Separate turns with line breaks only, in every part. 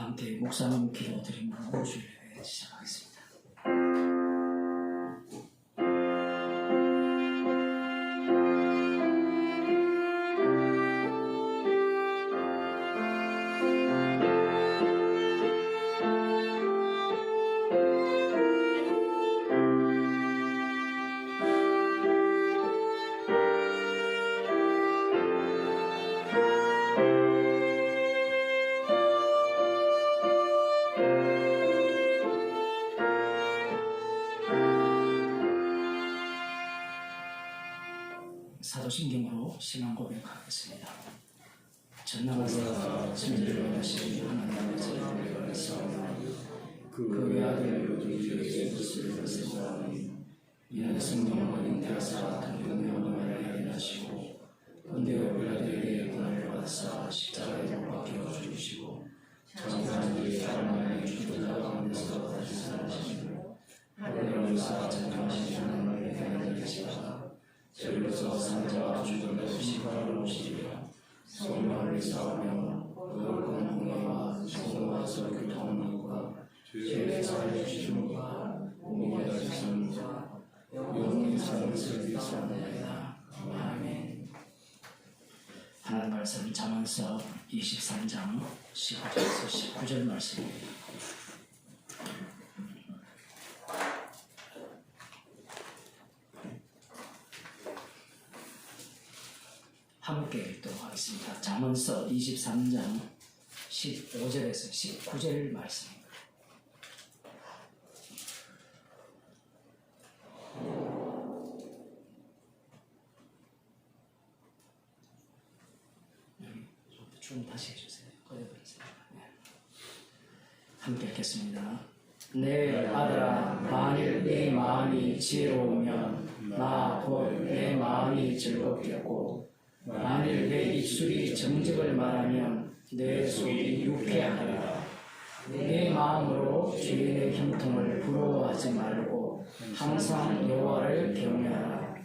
함께 목사님 기도드림으로 주일 예배 시작하겠습니다. 사도신경으로 신앙 고백하겠습니다. 전능하사 진리로하신 하나님의 그 외아들 우리 예수를 말씀하니 이는 성령과 잉태하사 동명을 하게 하시고 본디오 빌라도에게 고난을 받으사 십자가에 못 박혀 죽으시고 천사들이 사람의 죽은 자 가운데서 다시 살아나시고 하늘을 의사 전정하신 하나님의 대하여 계시다가 저리로서 산자와 죽음의 심판을 오시리라. 성령을 싸우며 거룩한 공예와 성도와 교통하는 것과 죄의 사를 주시는 것과 몸이 다시는 자 영원히 사는 것을 위하옵나이다. 아멘. 하나님 말씀 잠언서 23장 19절에서 19절 말씀입니다. 함께 읽도록 하겠습니다. 잠언서 23장 15절에서 19절 말씀입니다. 좀 다시 해주세요. 네. 함께 읽겠습니다. 내 아들아, 만일 내 마음이 지혜로우면 나 곧 내 마음이 즐겁겠고 만일 내 입술이 정직을 말하면 내 속이 유쾌하리라. 내 마음으로 주인의 형통을 부러워하지 말고 항상 여호와를 경외하라.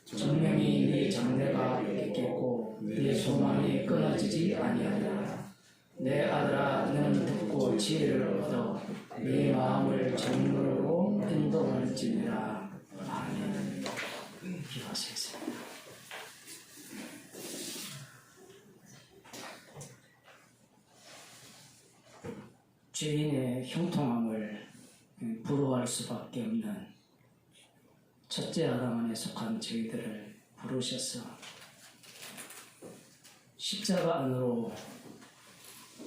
정령이 네 장래가 겠고 네 소망이 끊어지지 아니하리라. 내 아들아, 너는 듣고 지혜를 얻어 네 마음을 정로로 인도할지니라. 아멘. 기도하시겠습니다. 죄인의 형통함을 부러워할 수밖에 없는 첫째 아담 안에 속한 저희들을 부르셔서 십자가 안으로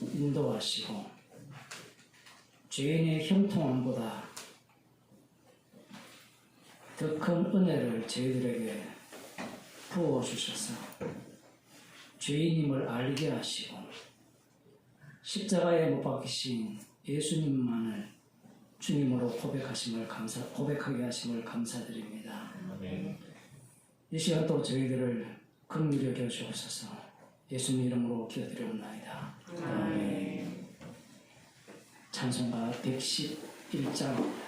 인도하시고 죄인의 형통함보다 더 큰 은혜를 저희들에게 부어주셔서 죄인임을 알게 하시고 십자가에 못 박히신 예수님만을 주님으로 고백하게 하심을 감사드립니다. 이 시간 또 저희들을 긍휼히 여겨 주옵소서. 예수님 이름으로 기도드리옵나이다. 아멘. 찬송가 111장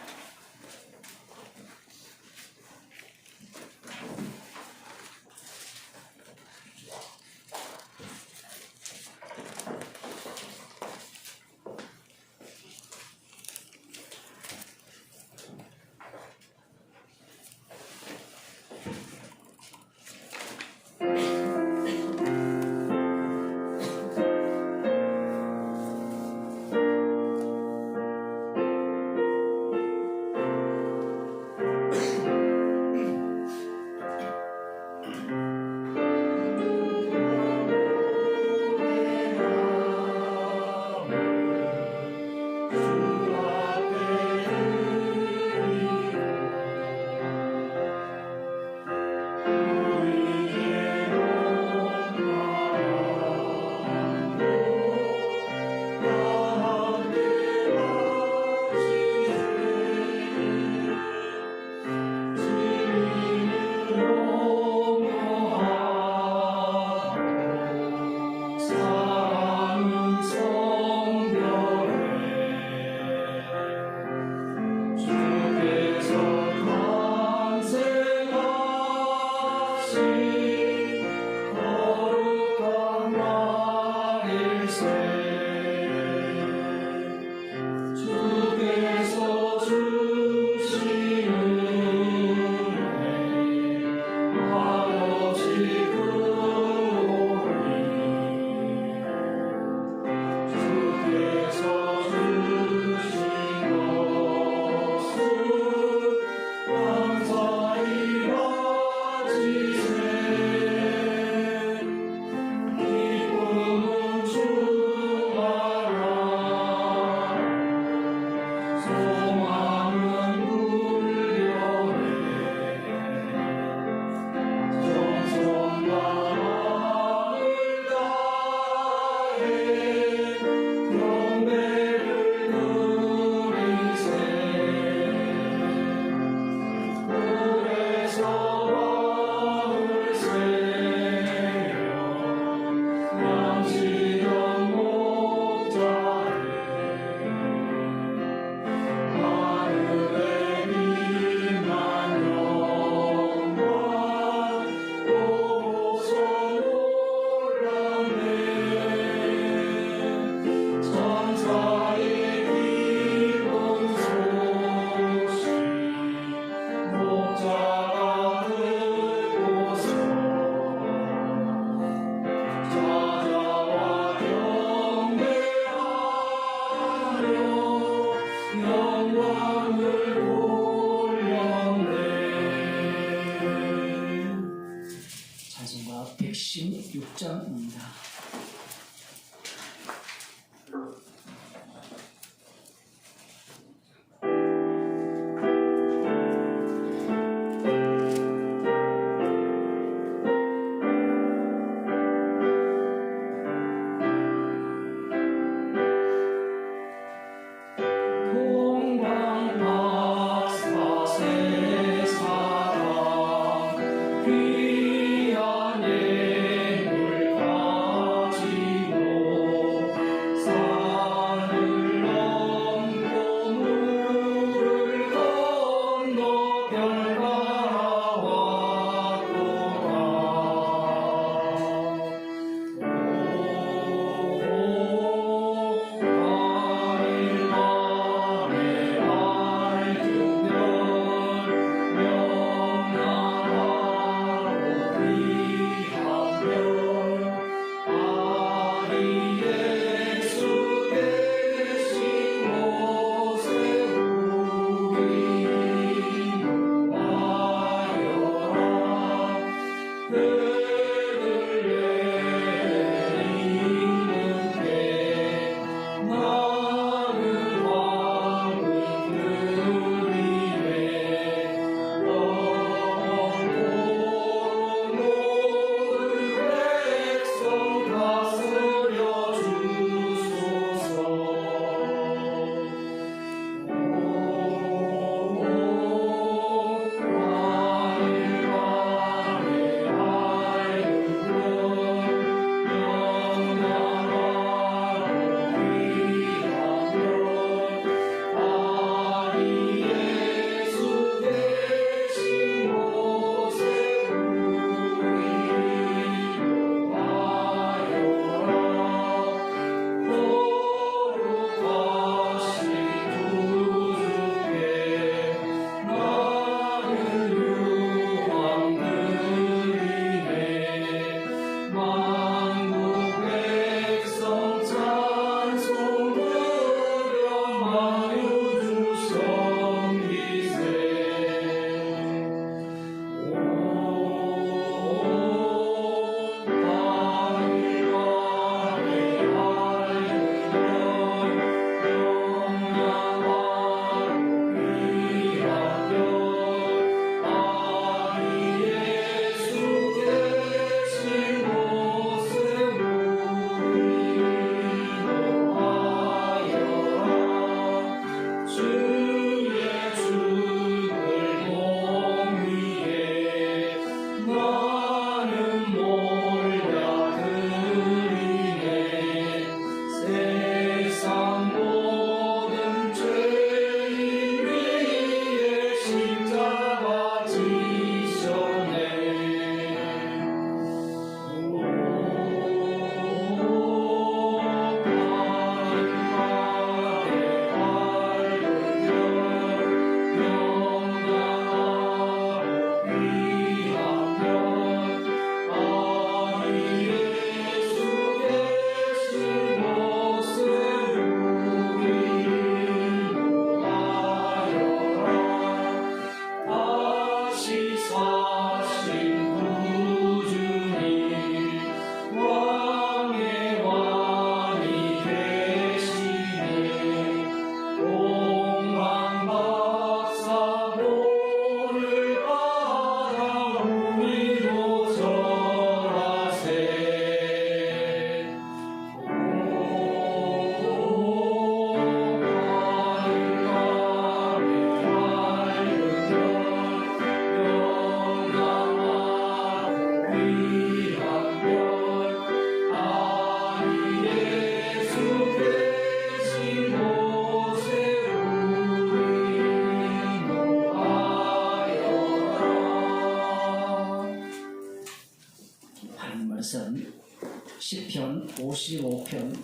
55편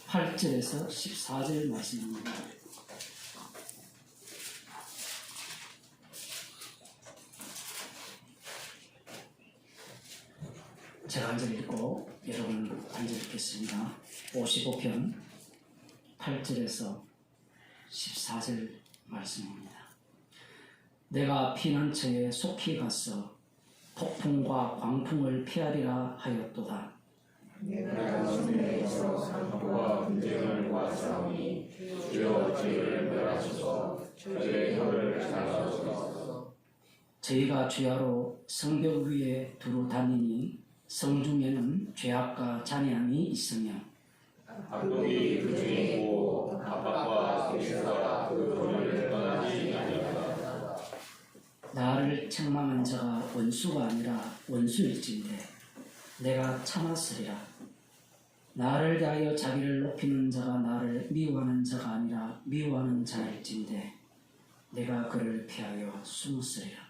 8절에서 14절 말씀입니다. 제가 한 절 읽고 여러분 한 절 읽겠습니다. 55편 8절에서 14절 말씀입니다. 내가 피난처에 속히 가서 폭풍과 광풍을 피하리라 하였도다.
내가 주님께서 산과 분쟁을 싸우니 주여 저희를 멸하소서. 저희의 혀를 잘라주소서.
저희가 주야로 성벽 위에 두루 다니니 성중에는 죄악과 잔해함이 있으며
악독이 그 중에 있고 압박과 세사가 그 도를 떠나지 아니하다.
나를 책망한 자가 원수가 아니라 원수일진데 내가 참았으리라. 나를 대하여 자기를 높이는 자가 나를 미워하는 자가 아니라 미워하는 자일진데 내가 그를 피하여 숨었으리라.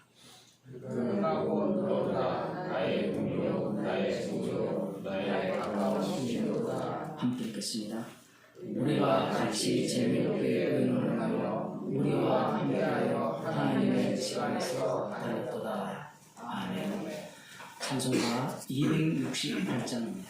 그러고 너도다. 나의 동료, 나의 친구, 나의 가까운 친구다.
함께 읽겠습니다. 우리가 같이 재미있게 의논하며 우리와 함께하여 하나님의 집 안에서 다녔도다. 아멘. 찬송가 268장입니다.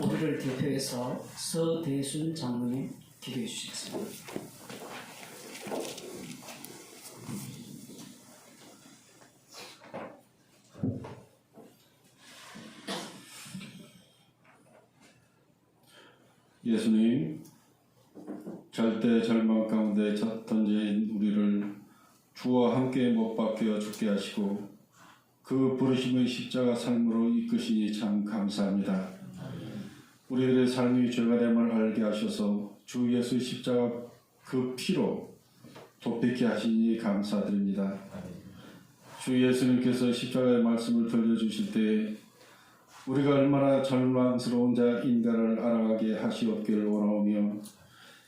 우리를 대표해서 서대순 장로님 기도해 주시겠습니다.
예수님, 절대 절망 가운데 던진 우리를 주와 함께 못 박혀 죽게 하시고 그 부르심의 십자가 삶으로 이끄시니 참 감사합니다. 우리들의 삶이 죄가 됨을 알게 하셔서 주 예수의 십자가 그 피로 도피케 하시니 감사드립니다. 주 예수님께서 십자가의 말씀을 들려주실 때 우리가 얼마나 절망스러운 자인가를 알아가게 하시옵기를 원하오며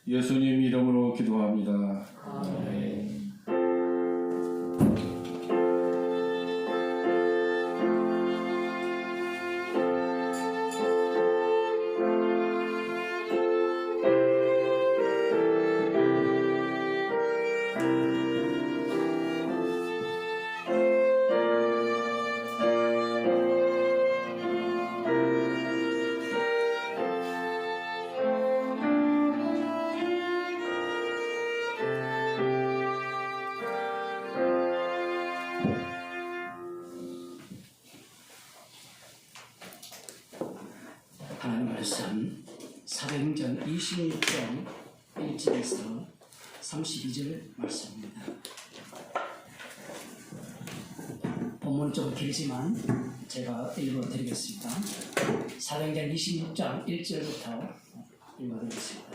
예수님 이름으로 기도합니다. 아멘.
하나님 말씀 사도행전 26장 1절에서 32절 말씀입니다. 본문은 좀 길지만 제가 읽어드리겠습니다. 사도행전 26장 1절부터 읽어드리겠습니다.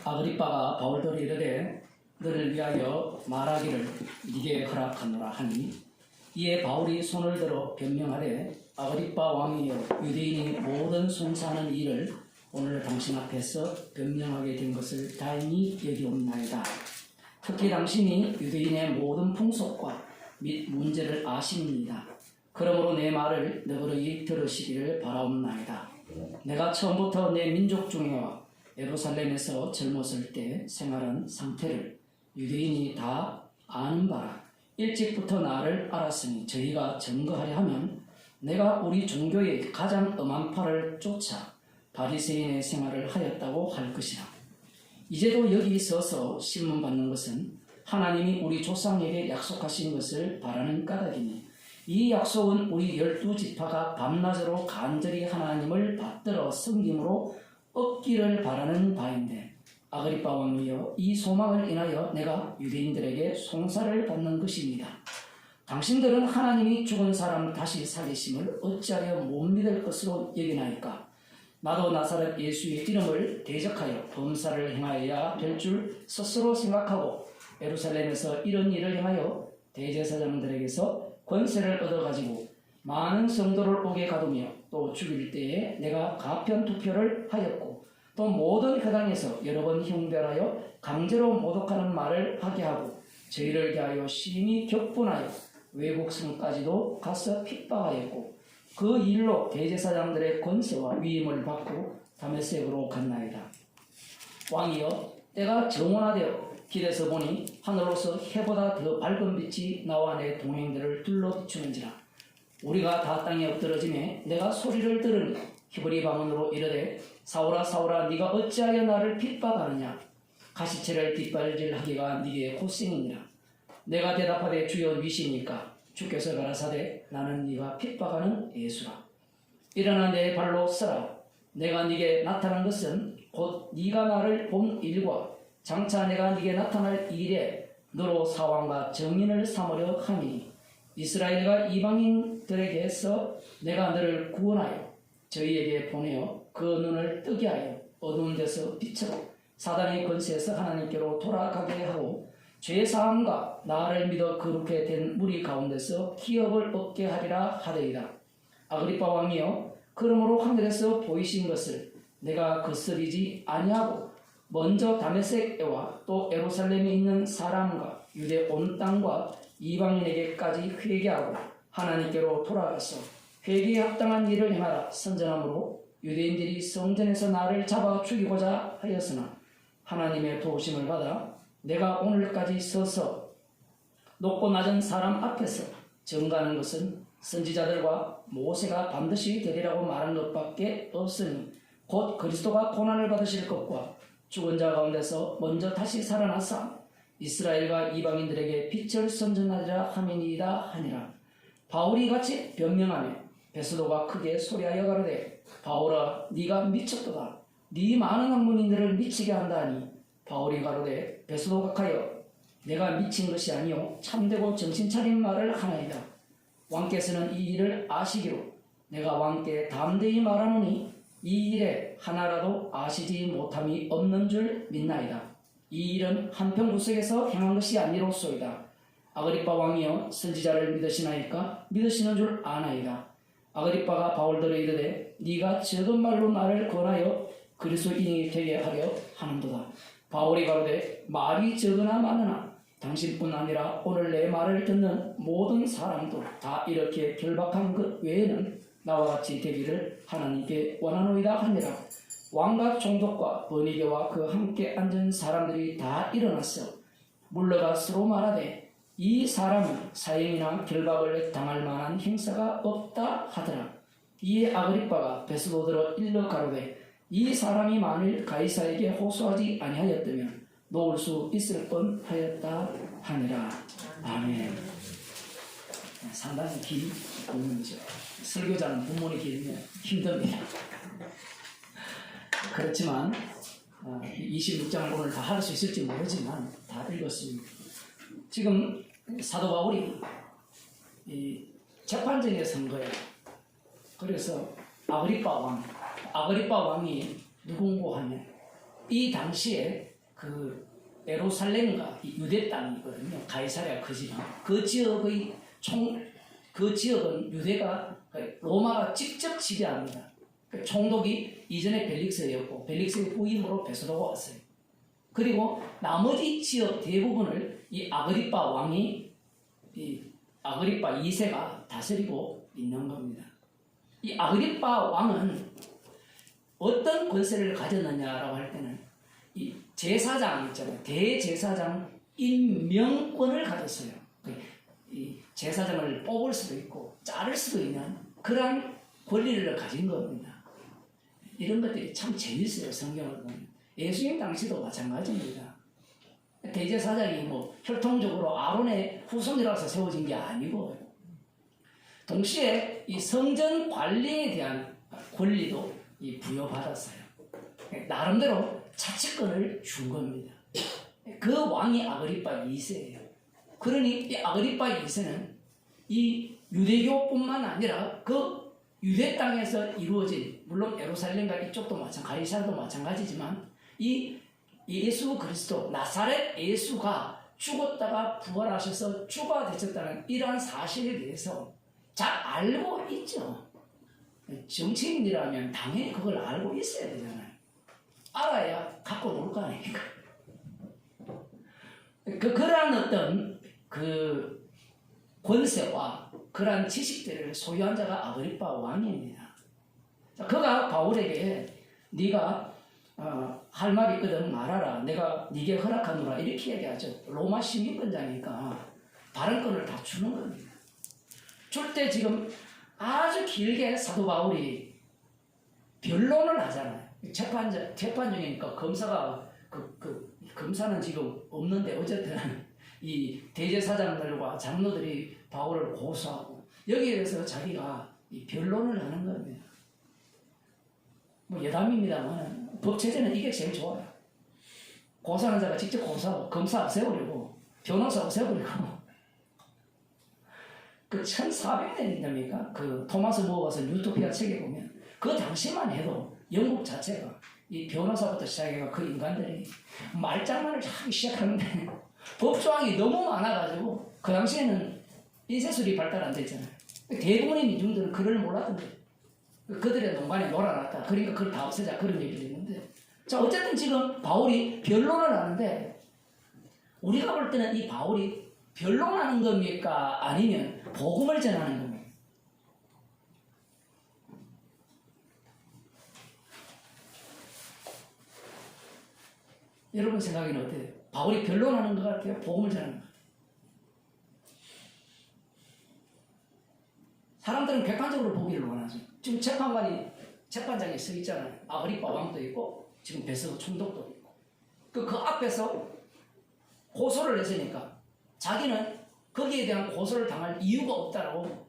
아그리빠가 바울더러 이르되 너를 위하여 말하기를 네게 허락하노라 하니 이에 바울이 손을 들어 변명하되 아그리빠 왕이여 유대인이 모든 송사하는 일을 오늘 당신 앞에서 변명하게 된 것을 다행히 여기옵나이다. 특히 당신이 유대인의 모든 풍속과 및 문제를 아십니다. 그러므로 내 말을 너그러이 들으시기를 바라옵나이다. 내가 처음부터 내 민족 중에와 예루살렘에서 젊었을 때 생활한 상태를 유대인이 다 아는 바라. 일찍부터 나를 알았으니 저희가 증거하려 하면 내가 우리 종교의 가장 엄한 팔을 쫓아 바리새인의 생활을 하였다고 할 것이라. 이제도 여기 서서 신문 받는 것은 하나님이 우리 조상에게 약속하신 것을 바라는 까닭이니 이 약속은 우리 12지파가 밤낮으로 간절히 하나님을 받들어 섬김으로 얻기를 바라는 바인데 아그리빠 왕이여 이 소망을 인하여 내가 유대인들에게 송사를 받는 것입니다. 당신들은 하나님이 죽은 사람 다시 살리심을 어찌하여 못 믿을 것으로 여기나이까? 나도 나사렛 예수의 이름을 대적하여 범사를 행하여야 될 줄 스스로 생각하고 예루살렘에서 이런 일을 행하여 대제사장들에게서 권세를 얻어가지고 많은 성도를 오게 가두며 또 죽일 때에 내가 가편투표를 하였고 또 모든 회당에서 여러 번 형별하여 강제로 모독하는 말을 하게 하고 저희를 대하여 심히 격분하여 외국 성까지도 가서 핍박하였고 그 일로 대제사장들의 권세와 위임을 받고 다메섹으로 갔나이다. 왕이여 때가 정원화되어 길에서 보니 하늘로서 해보다 더 밝은 빛이 나와 내 동행들을 둘러 비추는지라. 우리가 다 땅에 엎드러지매 내가 소리를 들으니 히브리 방언으로 이르되 사울아 사울아 네가 어찌하여 나를 핍박하느냐. 가시체를 뒷발질하기가 네게 고생이니라. 내가 대답하되 주여 위시니까 주께서 가라사대 나는 네가 핍박하는 예수라. 일어나 내 발로 서라. 내가 네게 나타난 것은 곧 네가 나를 본 일과 장차 내가 네게 나타날 일에 너로 사왕과 정인을 삼으려 함이니 이스라엘과 이방인들에게서 내가 너를 구원하여 저희에게 보내어 그 눈을 뜨게 하여 어두운 데서 빛으로 사단의 권세에서 하나님께로 돌아가게 하고 죄사함과 나를 믿어 거룩해 된 무리 가운데서 기업을 얻게 하리라 하되이다. 아그리빠 왕이여 그러므로 하늘에서 보이신 것을 내가 거스리지 아니하고 먼저 다메섹에와 또 예루살렘에 있는 사람과 유대 온 땅과 이방인에게까지 회개하고 하나님께로 돌아가서 회개에 합당한 일을 행하라 선전함으로 유대인들이 성전에서 나를 잡아 죽이고자 하였으나 하나님의 도우심을 받아 내가 오늘까지 서서 높고 낮은 사람 앞에서 증거하는 것은 선지자들과 모세가 반드시 되리라고 말한 것밖에 없으니 곧 그리스도가 고난을 받으실 것과 죽은 자 가운데서 먼저 다시 살아나사 이스라엘과 이방인들에게 빛을 선전하리라 함이니이다 하니라. 바울이 같이 변명하며 베스도가 크게 소리하여 가로되 바울아 네가 미쳤도다. 네 많은 학문인들을 미치게 한다니. 바울이 가로되 베스도가 가여 내가 미친 것이 아니요 참되고 정신 차린 말을 하나이다. 왕께서는 이 일을 아시기로 내가 왕께 담대히 말하노니 이 일에 하나라도 아시지 못함이 없는 줄 믿나이다. 이 일은 한평구석에서 행한 것이 아니로소이다. 아그리빠 왕이여 선지자를 믿으시나이까? 믿으시는 줄 아나이다. 아그리빠가 바울더러 이르되 네가 적은 말로 나를 권하여 그리스도인이 되게 하려 하는도다. 바울이 가로되 말이 적으나 많으나 당신뿐 아니라 오늘 내 말을 듣는 모든 사람도 다 이렇게 결박한 것 외에는 나와 같이 되기를 하나님께 원하노이다 하니라. 왕과 총독과 버니게와 그 함께 앉은 사람들이 다 일어났어 물러가 서로 말하되 이 사람은 사형이나 결박을 당할 만한 행사가 없다 하더라. 이에 아그리빠가 베스도들어 일러 가로되 이 사람이 만일 가이사에게 호소하지 아니하였다면 놓을 수 있을 뻔하였다 하니라. 아멘. 상당히 긴 본문이죠. 설교자는 본문이 길면 힘듭니다. 그렇지만 26장을 오늘 다 할 수 있을지 모르지만 다 읽었습니다. 지금 사도 바울이 이 재판정에 선 거예요. 그래서 아그리빠 왕이 누군고 하면 이 당시에 그 예루살렘과 유대 땅이거든요. 가이사랴 그지만 그 지역은 유대가 로마가 직접 지배합니다. 총독이 이전에 벨릭스였고 벨릭스의 후임으로 베스도가 왔어요. 그리고 나머지 지역 대부분을 이 아그리빠 왕이 아그리빠 2세가 다스리고 있는 겁니다. 이 아그리빠 왕은 어떤 권세를 가졌느냐라고 할 때는 이 제사장 있잖아요. 대제사장 임명권을 가졌어요. 이 제사장을 뽑을 수도 있고 자를 수도 있는 그런 권리를 가진 겁니다. 이런 것들이 참 재밌어요. 성경을 보면. 예수님 당시도 마찬가지입니다. 대제사장이 뭐 혈통적으로 아론의 후손이라서 세워진 게 아니고 동시에 이 성전 관리에 대한 권리도 부여받았어요. 나름대로 자치권을 준 겁니다. 그 왕이 아그리빠 2세예요. 그러니 이 아그리빠 2세는 이 유대교뿐만 아니라 그 유대 땅에서 이루어진, 물론 예루살렘과 이쪽도 가이사르도 마찬가지지만 이 예수 그리스도 나사렛 예수가 죽었다가 부활하셔서 주가 되셨다는 이러한 사실에 대해서 잘 알고 있죠. 정치인이라면 당연히 그걸 알고 있어야 되잖아요. 알아야 갖고 놀 거 아닙니까? 그러한 어떤 그 권세와 그러한 지식들을 소유한 자가 아그리빠 왕입니다. 그가 바울에게 네가 할 말이 있거든 말하라. 내가 네게 허락하노라. 이렇게 얘기하죠. 로마 시민권자니까 발언권을 다 주는 겁니다. 줄 때 지금 아주 길게 사도 바울이 변론을 하잖아요. 재판정이니까 검사가 검사는 지금 없는데 어쨌든 이 대제사장들과 장로들이 바울을 고소하고 여기에 대해서 자기가 이 변론을 하는 겁니다. 뭐 여담입니다만 법체제는 이게 제일 좋아요. 고소하는 자가 직접 고소하고 검사 없애버리고 변호사 없애버리고 그 1400년입니까? 그 토마스 모어가 쓴 유토피아 책에 보면 그 당시만 해도 영국 자체가 이 변호사부터 시작해서 그 인간들이 말장난을 하기 시작하는데 법조항이 너무 많아가지고 그 당시에는 인쇄술이 발달 안 됐잖아요. 대부분의 민중들은 그걸 몰랐던데 그들의 농간에 놀아놨다. 그러니까 그걸 다 없애자 그런 얘기를 했는데 자 어쨌든 지금 바울이 변론을 하는데 우리가 볼 때는 이 바울이 변론하는 겁니까? 아니면 복음을 전하는 겁니까? 여러분 생각에는 어때요? 바울이 변론하는 것 같아요? 복음을 전하는 것 같아요? 사람들은 객관적으로 보기를 원하죠. 지금 재판장에 서 있잖아요. 아그리빠 왕도 있고 지금 베스도 총독도 있고 그 앞에서 고소를 했으니까 자기는 거기에 대한 고소를 당할 이유가 없다라고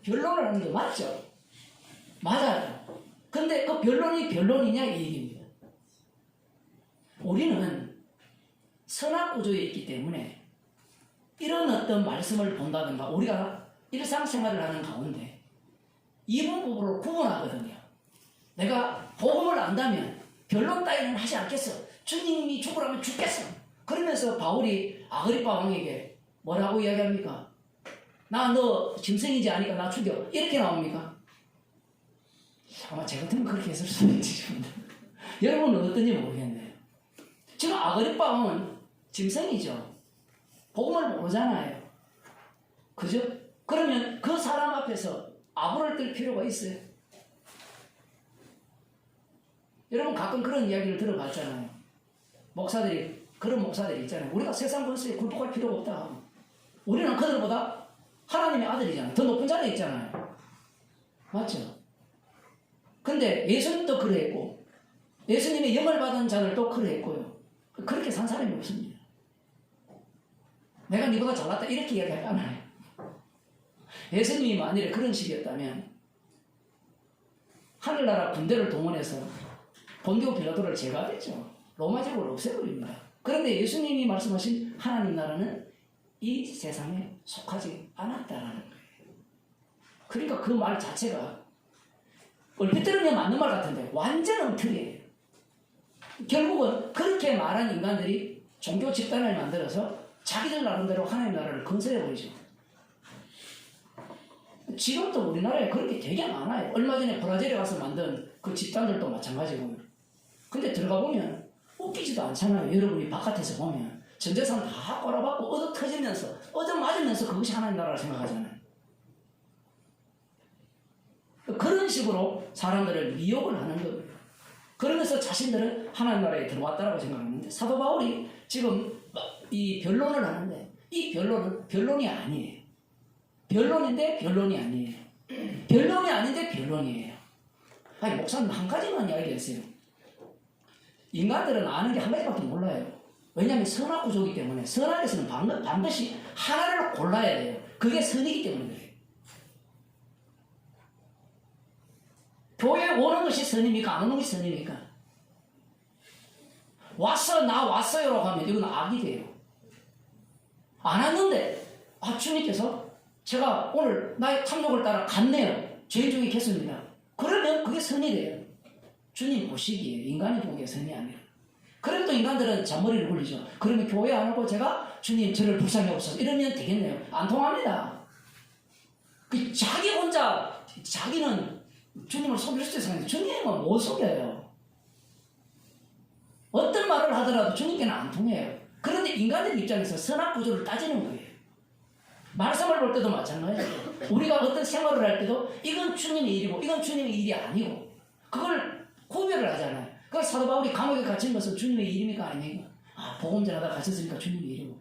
변론을 하는 게 맞죠. 맞아요. 근데 그 변론이 변론이냐 이 얘기입니다. 우리는 선악구조에 있기 때문에 이런 어떤 말씀을 본다든가 우리가 일상생활을 하는 가운데 이분법으로 구분하거든요. 내가 복음을 안다면 변론 따위는 하지 않겠어. 주님이 죽으라면 죽겠어. 그러면서 바울이 아그리파 왕에게 뭐라고 이야기합니까? 나 너 짐승이지 아니까 나 죽여. 이렇게 나옵니까? 아마 제 같으면 그렇게 했을 수도 있지. 여러분은 어떤지 모르겠네요. 지금 아그리파 왕은 짐승이죠. 복음을 모르잖아요. 그죠? 그러면 그 사람 앞에서 아부를 뜰 필요가 있어요. 여러분 가끔 그런 이야기를 들어봤잖아요. 목사들이 그런 목사들이 있잖아요. 우리가 세상 권세에 굴복할 필요가 없다. 우리는 그들보다 하나님의 아들이잖아요. 더 높은 자리에 있잖아요. 맞죠? 근데 예수님도 그러했고 예수님의 영을 받은 자들도 그러했고요. 그렇게 산 사람이 없습니다. 내가 니보다 잘났다 이렇게 이야기하지 않아요. 예수님이 만일에 그런 식이었다면 하늘나라 군대를 동원해서 본디오 빌라도를 제거하겠죠. 로마 제국을 없애버립니다. 그런데 예수님이 말씀하신 하나님 나라는 이 세상에 속하지 않았다라는 거예요. 그러니까 그 말 자체가 얼핏 들으면 맞는 말 같은데 완전 엉터리예요. 결국은 그렇게 말한 인간들이 종교 집단을 만들어서 자기들 나름대로 하나님 나라를 건설해버리죠. 지금도 우리나라에 그런 게 되게 많아요. 얼마 전에 브라질에 가서 만든 그 집단들도 마찬가지고요. 근데 들어가 보면 웃기지도 않잖아요. 여러분이 바깥에서 보면 전 재산 다 꼬라박고 얻어 터지면서 얻어 맞으면서 그것이 하나님 나라를 생각하잖아요. 그런 식으로 사람들을 미혹을 하는 거예요. 그러면서 자신들은 하나님 나라에 들어왔다라고 생각하는데 사도 바울이 지금 이 변론을 하는데 이 변론은 변론이 아니에요. 변론인데 변론이 아니에요. 변론이 아닌데 변론이에요. 아니 목사님 한 가지만 이야기했어요. 인간들은 아는 게 한 가지밖에 몰라요. 왜냐하면 선악구조이기 때문에 선악에서는 반드시 하나를 골라야 돼요. 그게 선이기 때문에 그래요. 교회에 오는 것이 선입니까? 안 오는 것이 선입니까? 나 왔어요라고 하면 이건 악이 돼요. 안 왔는데 주님께서 제가 오늘 나의 탐욕을 따라 갔네요. 죄인 중에 겠습니다. 그러면 그게 선이 돼요. 주님 보시기에 인간이 보기에 선이 아니라. 그래도 인간들은 잔머리를 굴리죠. 그러면 교회 안 오고 제가 주님 저를 불쌍히 없어서 이러면 되겠네요. 안 통합니다. 자기 혼자 자기는 주님을 속일 수도 있어요. 주님은 못 속여요. 어떤 말을 하더라도 주님께는 안 통해요. 그런데 인간들 입장에서 선악구조를 따지는 거예요. 말씀을 볼 때도 마찬가지예요. 우리가 어떤 생활을 할 때도 이건 주님의 일이고 이건 주님의 일이 아니고 그걸 구별을 하잖아요. 그 사도 바울이 감옥에 갇힌 것은 주님의 일입니까 아닙니까? 복음 전하다 갇혔으니까 주님의 일이고.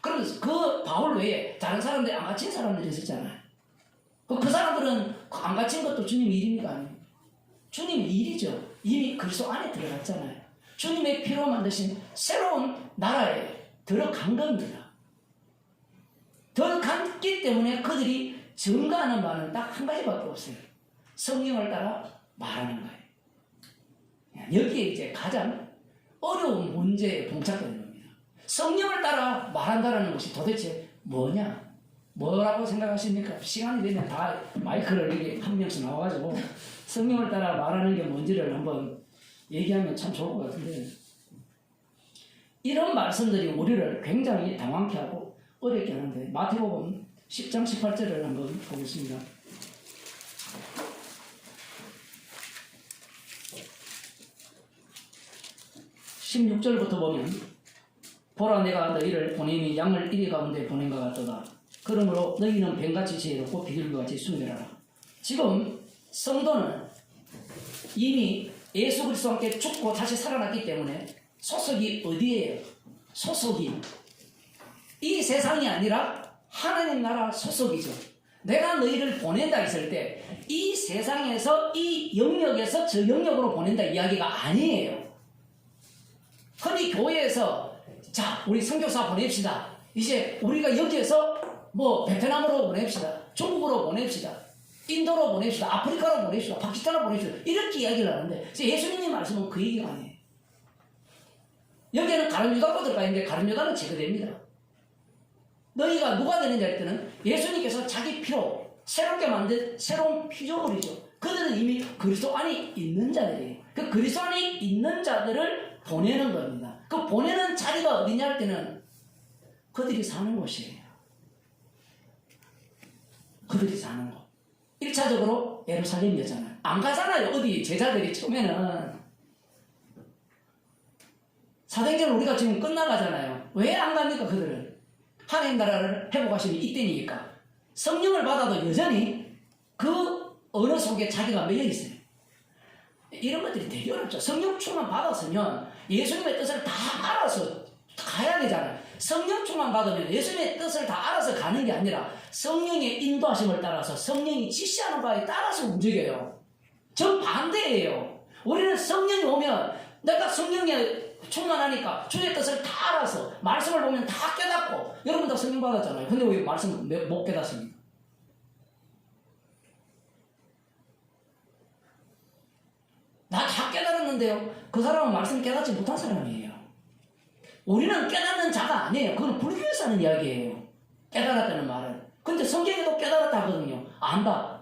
그러면서 그 바울 외에 다른 사람들 안 갇힌 사람들이 있었잖아요. 그 사람들은 안 갇힌 것도 주님의 일입니까 아닙니까? 주님의 일이죠. 이미 그리스도 안에 들어갔잖아요. 주님의 피로 만드신 새로운 나라에 들어간 겁니다. 들어갔기 때문에 그들이 증거하는 바는 딱 한 가지밖에 없어요. 성령을 따라 말하는 거예요. 여기에 이제 가장 어려운 문제에 봉착되는 겁니다. 성령을 따라 말한다는 것이 도대체 뭐냐? 뭐라고 생각하십니까? 시간이 되면 다 마이크를 이렇게 한 명씩 나와가지고 성령을 따라 말하는 게 뭔지를 한번 얘기하면 참 좋을 것 같은데 이런 말씀들이 우리를 굉장히 당황케 하고 어렵게 하는데 마태복음 10장 18절을 한번 보겠습니다. 16절부터 보면 보라 내가 너희를 보내니 양을 이리 가운데 보낸 것 같도다. 그러므로 너희는 뱀같이 지혜롭고 비둘기같이 순결하라. 지금 성도는 이미 예수 그리스도와 함께 죽고 다시 살아났기 때문에 소속이 어디예요? 소속이 이 세상이 아니라 하나님 나라 소속이죠. 내가 너희를 보낸다 했을 때 이 세상에서 이 영역에서 저 영역으로 보낸다 이야기가 아니에요. 흔히 교회에서 자 우리 선교사 보냅시다. 이제 우리가 여기에서 베트남으로 보냅시다. 중국으로 보냅시다. 인도로 보내시다, 아프리카로 보내시다, 파키스탄으로 보내시다 이렇게 이야기를 하는데 예수님의 말씀은 그 얘기가 아니에요. 여기에는 가룟 유다가 들어가 있는데 가룟 유다는 제거됩니다. 너희가 누가 되느냐 할 때는 예수님께서 자기 피로 새롭게 만든 새로운 피조물이죠. 그들은 이미 그리스도 안에 있는 자들이에요. 그 그리스도 안에 있는 자들을 보내는 겁니다. 그 보내는 자리가 어디냐 할 때는 그들이 사는 곳이에요. 그들이 사는 곳. 1차적으로 예루살렘이었잖아요. 안 가잖아요. 어디 제자들이 처음에는. 사도행전 우리가 지금 끝나가잖아요. 왜 안 갑니까 그들은? 하나님 나라를 회복하시는 이때니까. 성령을 받아도 여전히 그 언어 속에 자기가 매여 있어요. 이런 것들이 되게 어렵죠. 성령 충만 받았으면 예수님의 뜻을 다 알아서 가야 되잖아요. 성령 충만 받으면 예수님의 뜻을 다 알아서 가는 게 아니라 성령의 인도하심을 따라서 성령이 지시하는 바에 따라서 움직여요. 정반대예요. 우리는 성령이 오면 내가 성령에 충만하니까 주의 뜻을 다 알아서 말씀을 보면 다 깨닫고 여러분 다 성령 받았잖아요. 근데 왜 말씀을 못 깨닫습니까? 나 다 깨달았는데요. 그 사람은 말씀 깨닫지 못한 사람이에요. 우리는 깨닫는 자가 아니에요. 그건 불교에서 하는 이야기예요. 깨달았다는 말은. 근데 성경에도 깨달았다 하거든요. 안다.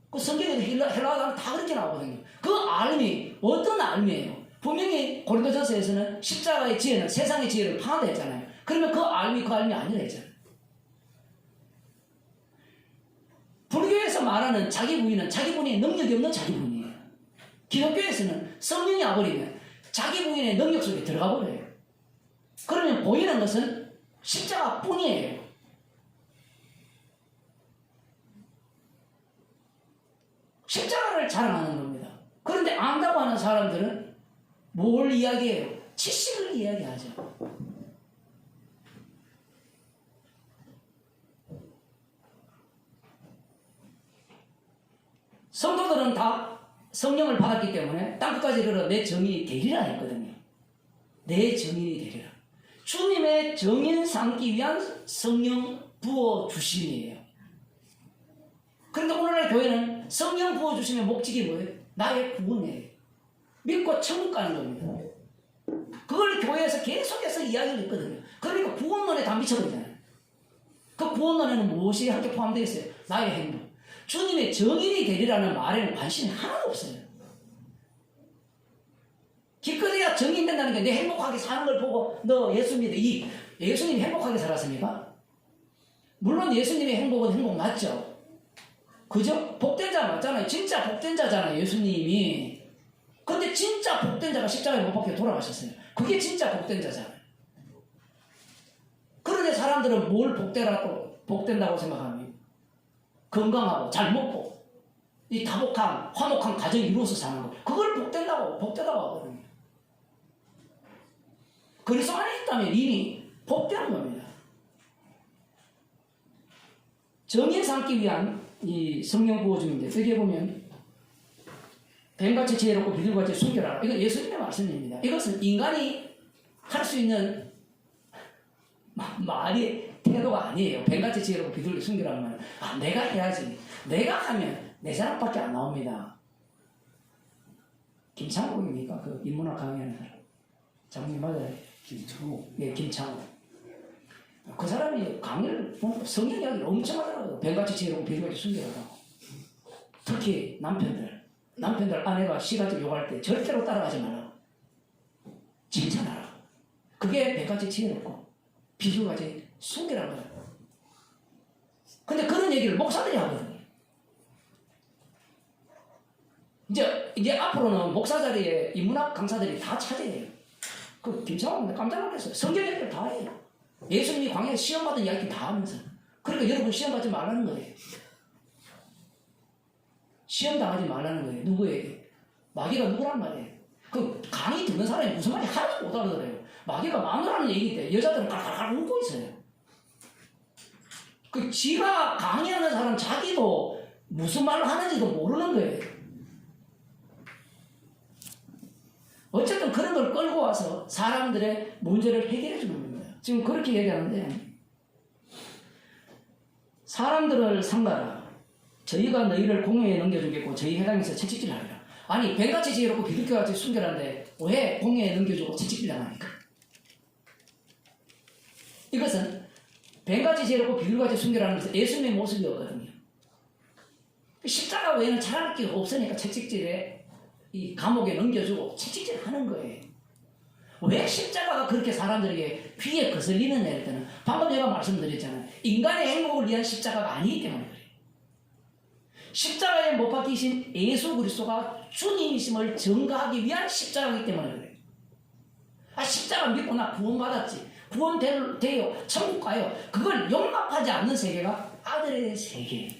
그 성경에도 헬라어가 다 그렇게 나오거든요. 그 알미 어떤 알미예요? 분명히 고린도전서에서는 십자가의 지혜는 세상의 지혜를 파한다 했잖아요. 그러면 그 알미 아니라 했잖아요. 불교에서 말하는 자기 부인은 자기 본인의 능력이 없는 자기 부인이에요. 기독교에서는 성령이 와버리면 자기 부인의 능력 속에 들어가 버려요. 그러면 보이는 것은 십자가뿐이에요. 십자가를 자랑하는 겁니다. 그런데 안다고 하는 사람들은 뭘 이야기해요? 지식을 이야기하죠. 성도들은 다 성령을 받았기 때문에 땅끝까지 이르러 내 정인이 되리라 했거든요. 내 정인이 되리라. 주님의 정인 삼기 위한 성령 부어주심이에요. 그런데 오늘날 교회는 성령 부어주심의 목적이 뭐예요? 나의 구원이에요. 믿고 천국 가는 겁니다. 그걸 교회에서 계속해서 이야기를 했거든요. 그러니까 구원론에 다 미쳐버리잖아요. 그 구원론에는 무엇이 함께 포함되어 있어요? 나의 행동. 주님의 정인이 되리라는 말에는 관심이 하나도 없어요. 기껏해야 정인 된다는 게 내 행복하게 사는 걸 보고 너 예수 믿어. 예수님이 행복하게 살았습니까? 물론 예수님의 행복은 행복 맞죠? 그죠? 복된 자 맞잖아요. 진짜 복된 자잖아요. 예수님이. 근데 진짜 복된 자가 십자가에 못 박혀 돌아가셨어요. 그게 진짜 복된 자잖아요. 그런데 사람들은 뭘 복된다고 생각합니까? 건강하고 잘 먹고 이 다복한 화목한 가정이 이루어서 사는 거 그걸 복되다고 하거든요. 그리스도 안에 있다면 이미 복되는 겁니다. 정의 삼기 위한 이 성령 부어줌인데 여기에 보면 뱀같이 지혜롭고 비둘기같이 순결하라. 이건 예수님의 말씀입니다. 이것은 인간이 할 수 있는 말이 태도가 아니에요. 뱀같이 지혜롭고 비둘기 순결하는 말은 내가 해야지. 내가 하면 내 사람밖에 안 나옵니다. 김창욱입니까? 그 인문학 강의하는 사람. 장님 맞아요? 김창욱. 예, 김창욱. 그 사람이 강의를 보면 성경 이야기를 엄청 하더라고요. 뱀같이 지혜롭고 비둘기같이 순결하다고. 특히 남편들 아내가 시가지고 욕할 때 절대로 따라가지 말라고. 칭찬하라고. 그게 뱀같이 지혜롭고 비둘기같이 순결한 거예요. 근데 그런 얘기를 목사들이 하거든요. 이제 앞으로는 목사 자리에 인문학 강사들이 다 차지해요. 그 김창호는 깜짝 놀랐어요. 성경 얘기를 다 해요. 예수님이 광야에 시험 받은 이야기 다 하면서. 그러니까 여러분 시험 받지 말라는 거예요. 시험 당하지 말라는 거예요. 누구에게? 마귀가 누구란 말이에요. 그 강의 듣는 사람이 무슨 말인지 하나도 못 알아들어요. 마귀가 마누라는 얘기인데 여자들은 깔깔깔 웃고 있어요. 그 지가 강의하는 사람 자기도 무슨 말을 하는지도 모르는 거예요. 어쨌든 그런 걸 끌고 와서 사람들의 문제를 해결해 주는 겁니다. 지금 그렇게 얘기하는데 사람들을 삼가라. 저희가 너희를 공회에 넘겨주겠고 저희 회당에서 채찍질 하리라. 아니 뱀같이 지혜롭고 비둘기같이 순결한데 왜 공회에 넘겨주고 채찍질 당합니까? 이것은 뱀같이 지혜롭고 비둘기같이 순결하는 것은 예수님의 모습이었거든요. 십자가 외에는 잘할 게 없으니까 채찍질에 이 감옥에 넘겨주고 채찍질 하는 거예요. 왜 십자가가 그렇게 사람들에게 귀에 거슬리느냐 할 때는 방금 제가 말씀드렸잖아요. 인간의 행복을 위한 십자가가 아니기 때문에 그래요. 십자가에 못 박히신 예수 그리스도가 주님이심을 증거하기 위한 십자가이기 때문에 그래요. 아, 십자가 믿고 나 구원받았지. 구원되요. 천국 가요. 그걸 용납하지 않는 세계가 아들의 세계예요.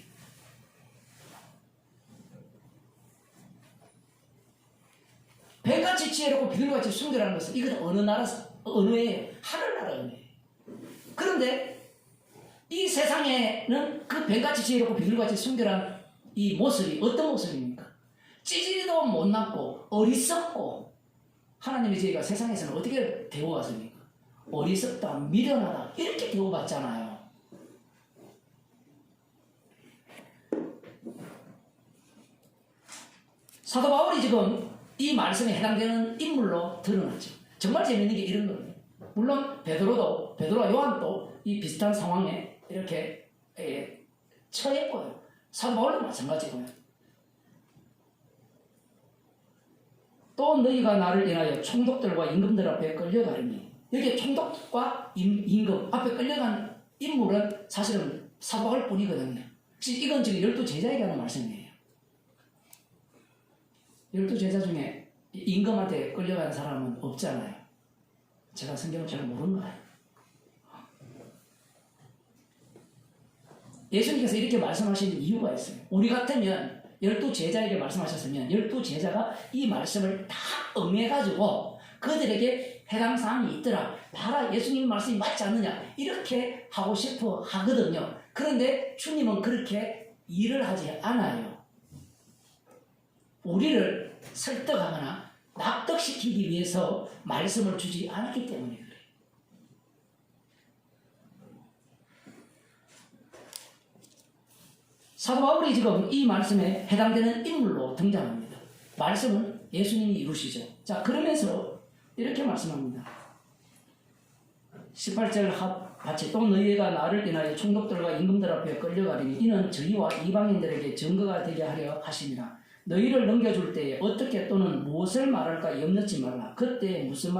뱀같이 지혜롭고 비둘기같이 순결하는 것은 이것은 어느 나라 언어예요? 하늘나라 언어예요. 그런데 이 세상에는 그 뱀같이 지혜롭고 비둘기같이 순결한 이 모습이 어떤 모습입니까? 찌질이도 못났고 어리석고 하나님이 저희가 세상에서는 어떻게 대우하십니까? 어리석다, 미련하다 이렇게 대우받잖아요. 사도 바울이 지금 이 말씀에 해당되는 인물로 드러났죠. 정말 재밌는 게 이런 거예요. 물론 베드로와 요한도 이 비슷한 상황에 이렇게 처했고요. 사도 바울도 마찬가지고요. 또 너희가 나를 인하여 총독들과 임금들 앞에 끌려가리니 여기 총독과 임금 앞에 끌려간 인물은 사실은 사도 바울 뿐이거든요. 이건 지금 12제자에게 하는 말씀이에요. 12제자 중에 임금한테 끌려간 사람은 없잖아요. 제가 성경을 잘 모르는 거예요. 예수님께서 이렇게 말씀하시는 이유가 있어요. 우리 같으면 12제자에게 말씀하셨으면 12제자가 이 말씀을 다 응해가지고 그들에게 해당 사항이 있더라. 봐라, 예수님 말씀이 맞지 않느냐. 이렇게 하고 싶어 하거든요. 그런데 주님은 그렇게 일을 하지 않아요. 우리를 설득하거나 납득시키기 위해서 말씀을 주지 않았기 때문에 그래요. 사도 바울이 지금 이 말씀에 해당되는 인물로 등장합니다. 말씀은 예수님이 이루시죠. 자, 그러면서 이렇게 말씀합니다. 18절 같이 또 너희가 나를 인하여 총독들과 임금들 앞에 끌려가리니 이는 저희와 이방인들에게 증거가 되게 하려 하심이라. 너희를 넘겨줄 때에 어떻게 또는 무엇을 말할까 염려치 말라. 그때 무슨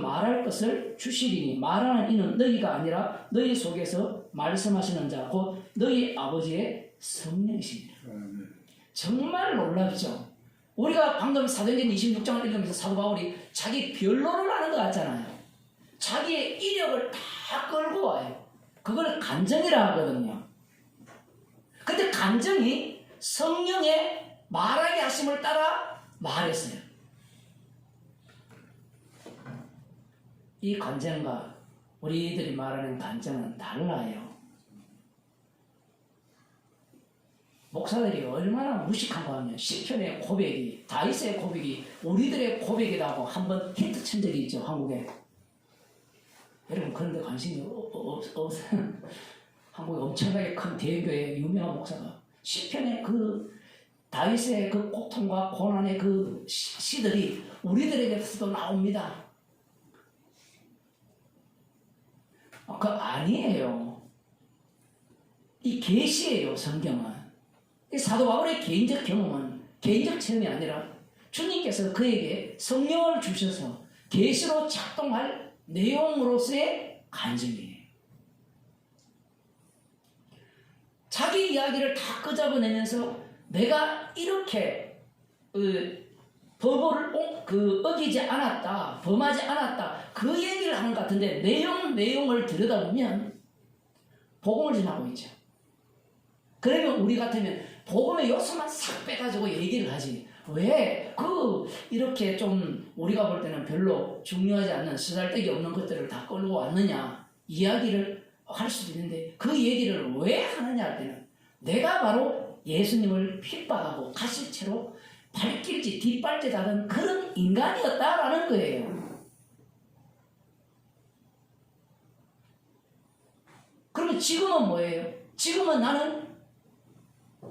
말할 것을 주시리니 말하는 이는 너희가 아니라 너희 속에서 말씀하시는 자 곧 너희 아버지의 성령이십니다. 정말 놀랍죠. 우리가 방금 사도행전 26장을 읽으면서 사도 바울이 자기 변론을 하는 것 같잖아요. 자기의 이력을 다 끌고 와요. 그걸 간증이라 하거든요. 근데 간증이 성령의 말하게 하심을 따라 말했어요. 이 간증과 우리들이 말하는 간증은 달라요. 목사들이 얼마나 무식한가 하면 시편의 고백이, 다윗의 고백이 우리들의 고백이라고 한번 힌트 친 적이 있죠, 한국에. 여러분 그런데 관심이 없어요. 한국에 엄청나게 큰 대교회 유명한 목사가 시편의 그 다윗의 그 고통과 고난의 그 시들이 우리들에게서도 나옵니다. 그거 아니에요. 이 계시예요, 성경은. 이 사도 바울의 개인적 경험은 개인적 체험이 아니라 주님께서 그에게 성령을 주셔서 계시로 작동할 내용으로서의 간증이에요. 자기 이야기를 다 끄집어내면서 내가 이렇게 법을 어기지 않았다, 범하지 않았다 그 얘기를 하는 것 같은데 내용을 들여다보면 복음을 전하고 있죠. 그러면 우리 같으면 복음의 요소만 싹 빼가지고 얘기를 하지. 왜 이렇게 좀 우리가 볼 때는 별로 중요하지 않는 쓰잘데기 없는 것들을 다 끌고 왔느냐 이야기를 할 수도 있는데 그 얘기를 왜 하느냐 할 때는 내가 바로 예수님을 핍박하고 가시채로 발길질 뒷발질 하던 그런 인간이었다라는 거예요. 그러면 지금은 뭐예요? 지금은 나는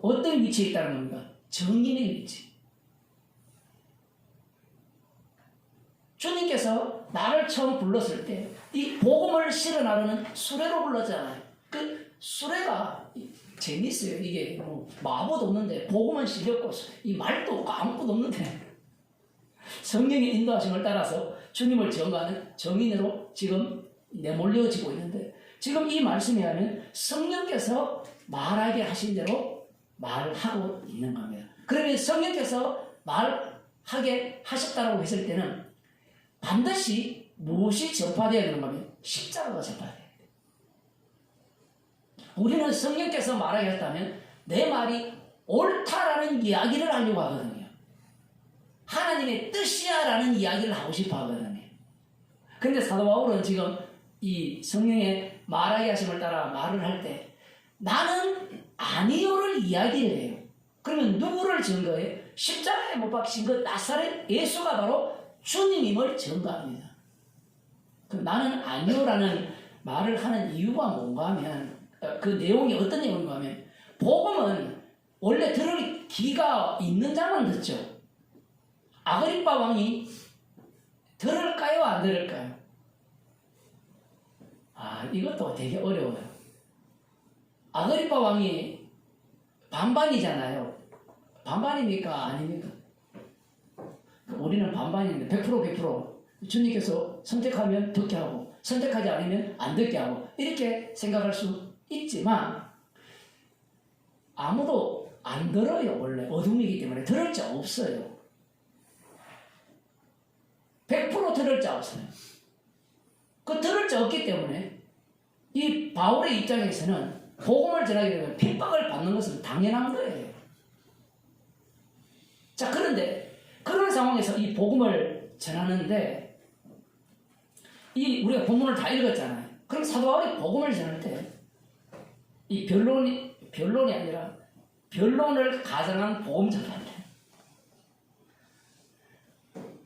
어떤 위치에 있다는 겁니까? 정인의 위치. 주님께서 나를 처음 불렀을 때 이 복음을 실어 나르는 수레로 불렀잖아요. 그 수레가 재밌어요. 이게 뭐 마법도 없는데 복음은 실렸고 이 말도 없고 아무것도 없는데 성령의 인도하심을 따라서 주님을 증거하는 정인으로 지금 내몰려지고 있는데, 지금 이 말씀에 하면 성령께서 말하게 하신 대로 말하고 있는 겁니다. 그러면 성령께서 말하게 하셨다고 했을 때는 반드시 무엇이 전파되어야 되는 거면 십자가가 전파돼야 돼요. 우리는 성령께서 말하게 했다면 내 말이 옳다라는 이야기를 하려고 하거든요. 하나님의 뜻이야라는 이야기를 하고 싶어 하거든요. 근데 사도 바울은 지금 이 성령의 말하게 하심을 따라 말을 할 때 나는 아니요를 이야기를 해요. 그러면 누구를 증거해? 십자가에 못 박힌 그 나사렛 예수가 바로 주님임을 증거합니다. 그럼 나는 아니요라는 말을 하는 이유가 뭔가 하면, 그 내용이 어떤 내용인가 하면, 복음은 원래 들을 귀가 있는 자만 듣죠. 아그리빠 왕이 들을까요, 안 들을까요? 이것도 되게 어려워요. 아그리빠 왕이 반반이잖아요. 반반입니까, 아닙니까? 우리는 반반인데 100% 주님께서 선택하면 듣게 하고 선택하지 않으면 안 듣게 하고 이렇게 생각할 수 있지만 아무도 안 들어요. 원래 어둠이기 때문에 들을 자 없어요. 100% 들을 자 없어요. 그 들을 자 없기 때문에 이 바울의 입장에서는 복음을 전하게 되면 핍박을 받는 것은 당연한 거예요. 자, 그런데 그런 상황에서 이 복음을 전하는데 우리가 본문을 다 읽었잖아요. 그럼 사도 바울이 복음을 전할 때 이 변론이 아니라 변론을 가정한 복음 전할 때,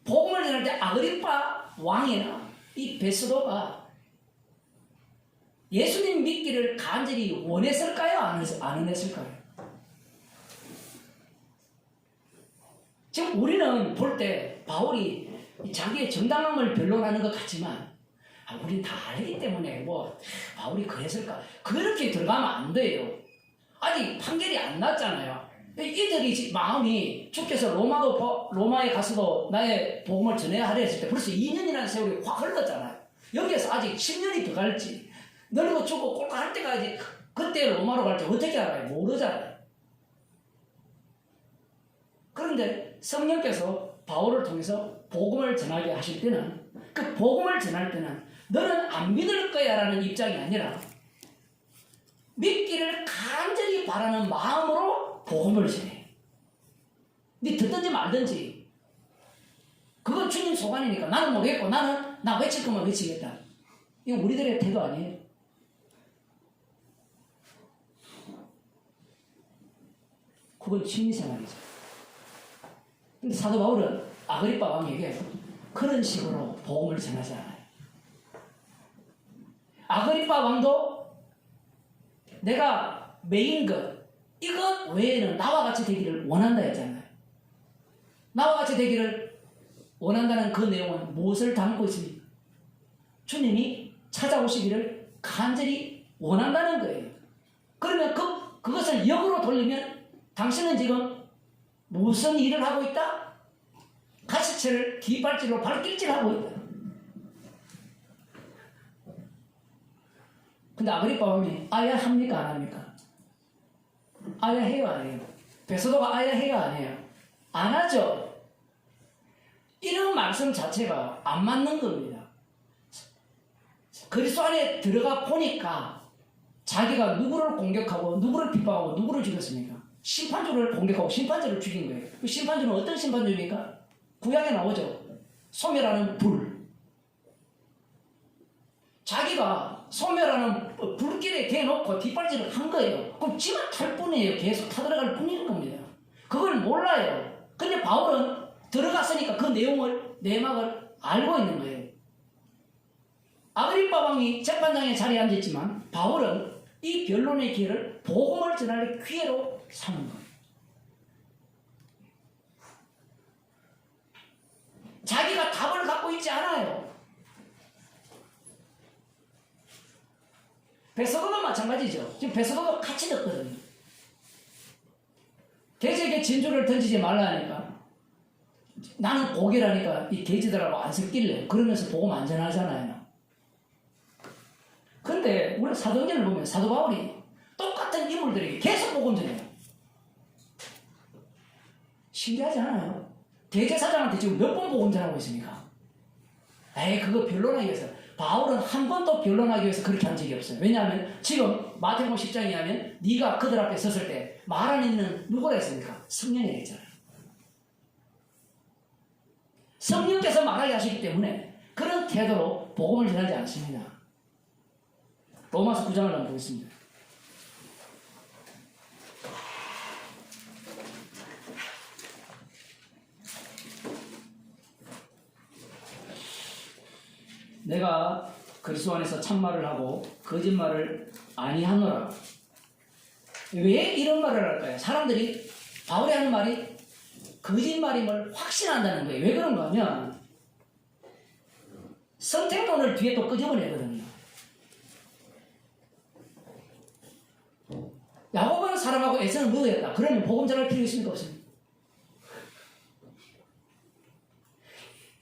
복음을 전할 때 아그리빠 왕이나 이 베스도가 예수님 믿기를 간절히 원했을까요? 안 원했을까요? 지금 우리는 볼 때 바울이 자기의 정당함을 변론하는 것 같지만 우린 다 알기 때문에 바울이 그랬을까? 그렇게 들어가면 안 돼요. 아직 판결이 안 났잖아요. 이들이 마음이 주께서 로마에 가서도 나의 복음을 전해야 하려 했을 때 벌써 2년이라는 세월이 확 흘렀잖아요. 여기에서 아직 10년이 더 갈지 늙어 죽고 꼴까 할 때까지 그때 로마로 갈지 어떻게 알아요? 모르잖아요. 그런데 성령께서 바울을 통해서 복음을 전하게 하실 때는, 그 복음을 전할 때는 너는 안 믿을 거야 라는 입장이 아니라 믿기를 간절히 바라는 마음으로 복음을 전해. 네 듣든지 말든지 그건 주님 소관이니까 나는 모르겠고 나 외칠 거면 외치겠다. 이거 우리들의 태도 아니에요? 그건 취미생활이죠. 근데 사도 바울은 아그리빠 왕에게 그런 식으로 복음을 전하지 않아요. 아그리빠 왕도 내가 메인 것, 이것 외에는 나와 같이 되기를 원한다 했잖아요. 나와 같이 되기를 원한다는 그 내용은 무엇을 담고 있습니까? 주님이 찾아오시기를 간절히 원한다는 거예요. 그러면 그것을 역으로 돌리면 당신은 지금 무슨 일을 하고 있다? 가시체를 뒷발질로 발길질하고 있다. 근데 아그리빠 왕이 아야 합니까, 안 합니까? 아야 해요, 안 해요? 베스도가 아야 해요, 안 해요? 안 하죠. 이런 말씀 자체가 안 맞는 겁니다. 그리스도 안에 들어가 보니까 자기가 누구를 공격하고 누구를 핍박하고 누구를 죽였습니까? 심판주를 공격하고 심판주를 죽인 거예요. 그 심판주는 어떤 심판주입니까? 구약에 나오죠. 소멸하는 불. 자기가 소멸하는 불길에 대놓고 뒷발질을 한 거예요. 그럼 지만 탈 뿐이에요. 계속 타들어갈 뿐인 겁니다. 그걸 몰라요. 근데 바울은 들어갔으니까 그 내막을 알고 있는 거예요. 아그리빠 왕이 재판장에 자리에 앉았지만 바울은 이 변론의 기회를 복음을 전할 기회로 사는 거예요. 자기가 답을 갖고 있지 않아요. 베스도도 마찬가지죠. 지금 베스도도 같이 듣거든요. 돼지에게 진주를 던지지 말라 하니까 나는 고기라니까 이 돼지들하고 안 섞일래. 그러면서 복음 안전하잖아요. 근데 우리 사도행전을 보면 사도 바울이 똑같은 인물들에게 계속 복음 전해요. 신기하지 않아요? 대제사장한테 지금 몇 번 복음 전하고 있습니까? 에이, 그거 변론하기 위해서. 바울은 한 번도 변론하기 위해서 그렇게 한 적이 없어요. 왜냐하면 지금 마태복음 10장에 하면 네가 그들 앞에 섰을 때 말 안에 있는 누구라 했습니까? 성령이라 했잖아요. 성령께서 말하게 하시기 때문에 그런 태도로 복음을 전하지 않습니다. 로마서 9장을 한번 보겠습니다. 내가 그리스도 안에서 참말을 하고 거짓말을 아니하노라. 왜 이런 말을 할까요? 사람들이 바울이 하는 말이 거짓말임을 확신한다는 거예요. 왜 그런가 하면 선택론을 뒤에 또 끄집어내거든요. 야곱은 사람하고 에서는 누구였다. 그러면 복음 전할 필요 있습니까? 없습니까?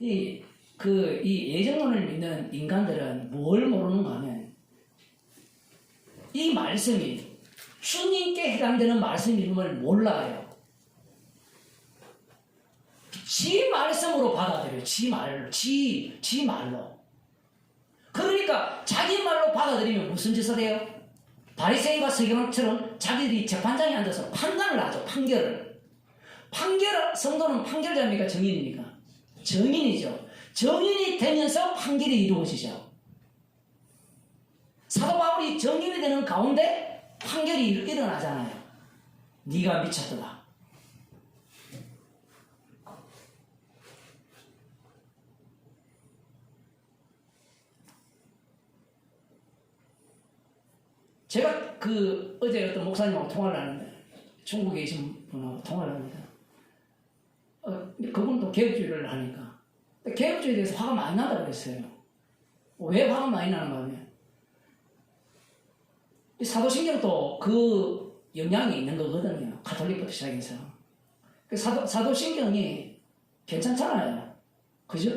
이 예정론을 믿는 인간들은 뭘 모르는가 하면 이 말씀이 주님께 해당되는 말씀임을 몰라요. 지 말씀으로 받아들여요. 지 말로. 그러니까 자기 말로 받아들이면 무슨 짓을 해요? 바리새인과 서기관처럼 자기들이 재판장에 앉아서 판단을 하죠. 판결을. 성도는 판결자입니까? 정인입니까? 정인이죠. 정인이 되면서 판결이 이루어지죠. 사도 바울이 정인이 되는 가운데 판결이 일어나잖아요. 네가 미쳤더라. 제가 어제 어떤 목사님하고 통화를 하는데 중국에 계신 분하고 통화를 합니다. 그분도 개혁주의를 하니까 개혁주의에 대해서 화가 많이 난다 그랬어요. 왜 화가 많이 나는가 하면 사도신경도 그 영향이 있는 거거든요. 가톨릭부터 시작해서. 사도신경이 괜찮잖아요. 그죠?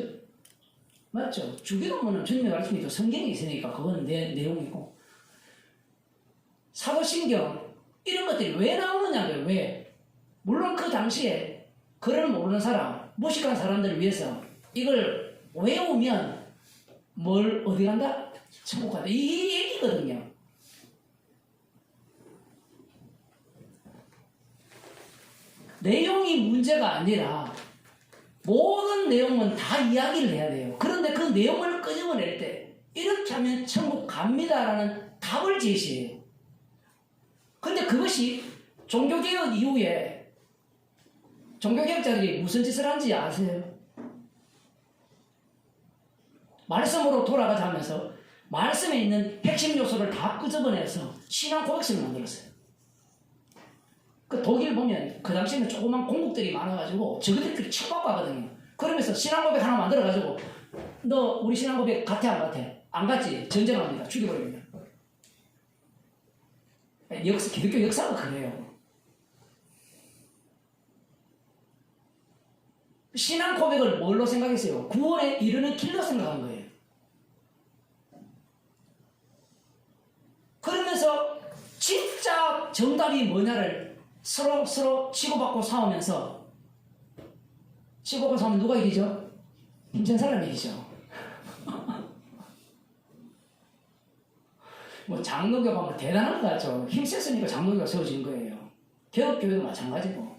맞죠? 주기도문은 주님의 가르침이 또 성경에 있으니까 그건 내용이고. 사도신경 이런 것들이 왜 나오느냐고요. 왜? 물론 그 당시에 글을 모르는 사람, 무식한 사람들을 위해서 이걸 외우면 어디 간다? 천국 간다. 이 얘기거든요. 내용이 문제가 아니라 모든 내용은 다 이야기를 해야 돼요. 그런데 그 내용을 끄집어낼 때 이렇게 하면 천국 갑니다라는 답을 제시해요. 근데 그것이 종교개혁 이후에 종교개혁자들이 무슨 짓을 한지 아세요? 말씀으로 돌아가자면서 말씀에 있는 핵심 요소를 다 끄집어내서 신앙 고백서를 만들었어요. 그 독일 보면 그 당시에는 조그만 공국들이 많아가지고 저들끼리 척박하거든요. 그러면서 신앙 고백 하나 만들어가지고 너 우리 신앙 고백 같아 안 같아? 안 같지? 전쟁합니다. 죽여버립니다. 기독교 역사가 그래요. 신앙 고백을 뭘로 생각했어요? 구원에 이르는 길로 생각한 거예요. 그러면서 진짜 정답이 뭐냐를 서로 치고받고 싸우면 누가 이기죠? 힘센 사람이 이기죠. 뭐 장로교가 뭐 대단한 것 같죠. 힘셌으니까 장로교가 세워진 거예요. 개혁교회도 마찬가지고.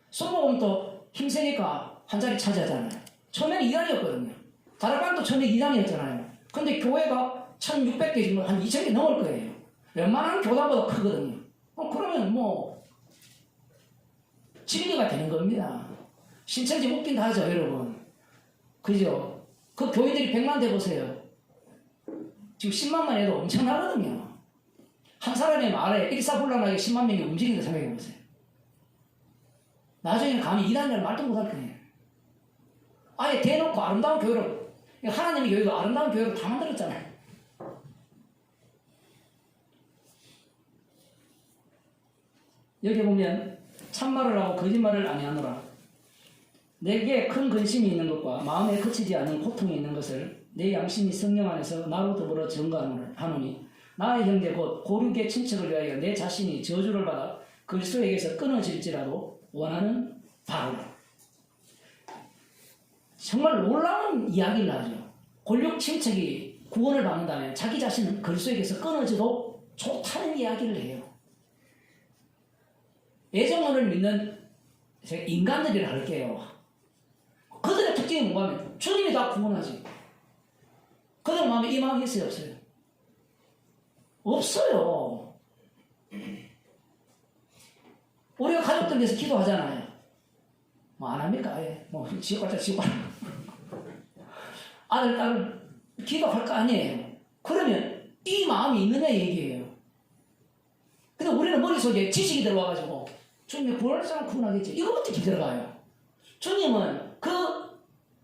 순복음도 힘세니까 한 자리 차지하잖아요. 처음에는 2단이었거든요. 다락방도 처음에 2단이었잖아요. 근데 교회가 1600개, 한 2000개 넘을 거예요. 웬만한 교단보다 크거든요. 그러면 진리가 되는 겁니다. 신천지 웃긴다 하죠, 여러분. 그죠? 그 교인들이 100만 돼보세요. 지금 10만만 해도 엄청나거든요. 한 사람의 말에 일사불란하게 10만 명이 움직인다 생각해보세요. 나중에 감히 이단이라는 말도 못할 거예요. 아예 대놓고 아름다운 교회로, 하나님의 교회도 아름다운 교회로 다 만들었잖아요. 여기 보면 참말을 하고 거짓말을 아니하노라. 내게 큰 근심이 있는 것과 마음에 그치지 않는 고통이 있는 것을 내 양심이 성령 안에서 나로 더불어 증거하노니 나의 형제 곧 고륙의 친척을 위하여 내 자신이 저주를 받아 그리스도에게서 끊어질지라도 원하는 바로라. 정말 놀라운 이야기를 하죠. 고륙 친척이 구원을 받는다면 자기 자신은 그리스도에게서 끊어져도 좋다는 이야기를 해요. 예정론을 믿는 인간들이라 할게요. 그들의 특징이 뭔가면 주님이 다 구원하지. 그들 마음에 이 마음이 있어요, 없어요? 없어요. 우리가 가족들 위해서 기도하잖아요. 뭐 안 합니까? 아예. 뭐 지옥 가자, 지옥 가자. 아들, 딸을 기도할 거 아니에요. 그러면 이 마음이 있느냐 얘기예요. 근데 우리는 머릿속에 지식이 들어와가지고 주님이 구원할 사람 구원하겠지. 이거부터 들어가요. 주님은 그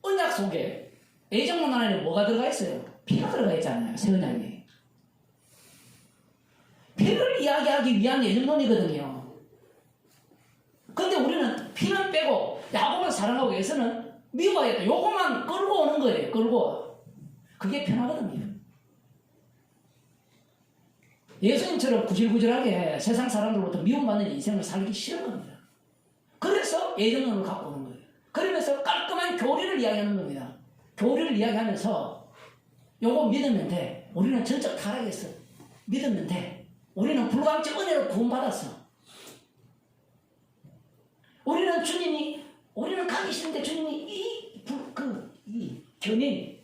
언약 속에 애정론 안에 뭐가 들어가 있어요? 피가 들어가 있잖아요. 새 언약에. 피를 이야기하기 위한 애정론이거든요. 근데 우리는 피는 빼고 야곱을 사랑하고 예서는 미워하겠다. 요것만 끌고 오는 거예요. 끌고. 그게 편하거든요. 예수님처럼 구질구질하게 세상 사람들로부터 미움받는 인생을 살기 싫은 겁니다. 그래서 애정론을 갖고 오는 거예요. 그러면서 깔끔한 교리를 이야기하는 겁니다. 교리를 이야기하면서 요거 믿으면 돼. 우리는 전적 타락했어. 믿으면 돼. 우리는 불감증 은혜로 구원받았어. 우리는 가기 싫은데 주님이 이 견인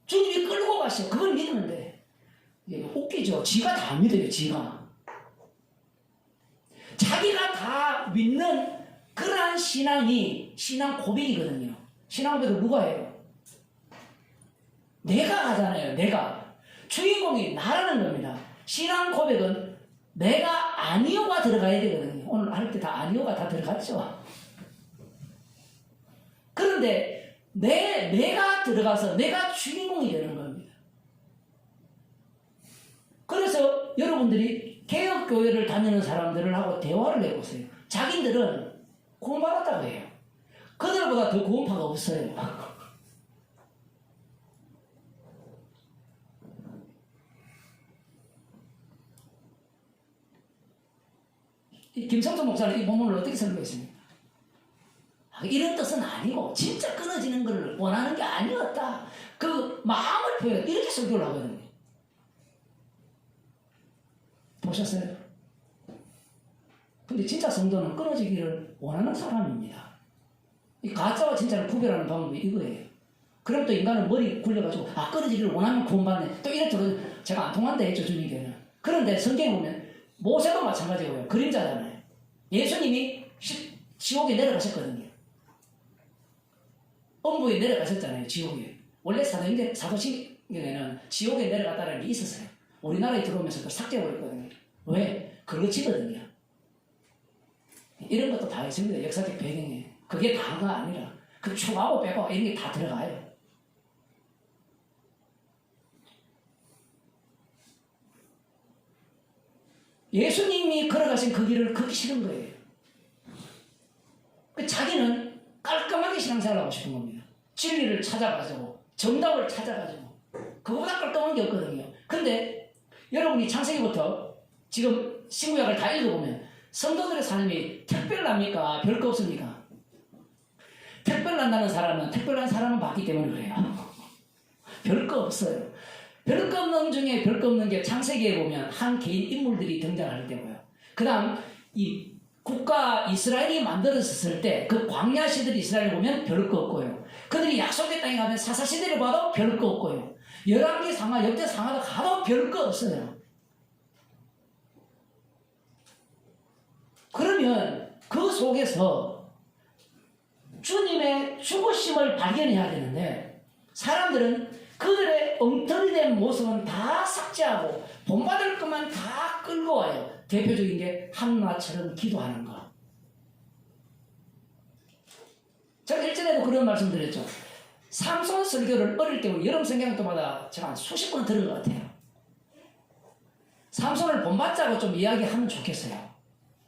주님이 끌고 가셔. 그걸 믿으면 돼. 이게 웃기죠. 지가 다 믿어요. 지가. 자기가 다 믿는 그러한 신앙이 신앙 고백이거든요. 신앙 고백을 누가 해요? 내가 하잖아요. 내가. 주인공이 나라는 겁니다. 신앙 고백은 내가 아니오가 들어가야 되거든요. 오늘 할 때 다 아니오가 다 들어갔죠. 그런데 내가 들어가서 내가 주인공이 되는 겁니다. 그래서 여러분들이 개혁교회를 다니는 사람들을 하고 대화를 해보세요. 자기들은 구원받았다고 해요. 그들보다 더 구원파가 없어요. 김성수 목사는 이 본문을 어떻게 설명했습니까? 이런 뜻은 아니고 진짜 끊어지는 걸 원하는 게 아니었다. 그 마음을 표현 이렇게 설교를 하거든요. 보셨어요? 근데 진짜 성도는 끊어지기를 원하는 사람입니다. 이 가짜와 진짜를 구별하는 방법이 이거예요. 그럼 또 인간은 머리 굴려가지고 끊어지기를 원하면 구원받네. 또 이렇게 제가 안 통한다 했죠, 주님께는. 그런데 성경에 보면 모세도 마찬가지고요. 그림자잖아요. 예수님이 지옥에 내려가셨거든요. 엄부에 내려가셨잖아요. 지옥에. 원래 사도신경에는 지옥에 내려갔다는 게 있었어요. 우리나라에 들어오면서 그걸 삭제해버렸거든요. 왜? 그렇지거든요. 이런 것도 다 있습니다. 역사적 배경에. 그게 다가 아니라 그 추가하고 빼고 이런 게 다 들어가요. 예수님이 걸어가신 그 길을 걷기 싫은 거예요. 자기는 깔끔하게 신앙생활을 하고 싶은 겁니다. 진리를 찾아가지고 정답을 찾아가지고 그거보다 깔끔한 게 없거든요. 근데 여러분이 창세기부터 지금 신구약을 다 읽어보면 성도들의 삶이 특별합니까? 별거 없습니까? 특별한다는 사람은 특별한 사람은 봤기 때문에 그래요. 별거 없어요. 별거 없는 중에 별거 없는 게 창세기에 보면 한 개인 인물들이 등장할 때고요. 그 다음 이 국가 이스라엘이 만들어졌을 때 그 광야 시절 이스라엘을 보면 별거 없고요. 그들이 약속의 땅에 가면 사사시대를 봐도 별거 없고요. 열왕기 상하, 역대 상하도 가도 별거 없어요. 그러면 그 속에서 주님의 죽으심을 발견해야 되는데 사람들은 그들의 그의 엉터리 된 모습은 다 삭제하고 본받을 것만 다 끌고 와요. 대표적인 게 한나처럼 기도하는 거. 제가 일전에도 그런 말씀 드렸죠. 삼손 설교를 어릴 때 여름 성경학교마다 제가 한 수십 번 들은 것 같아요. 삼손을 본받자고 좀 이야기하면 좋겠어요.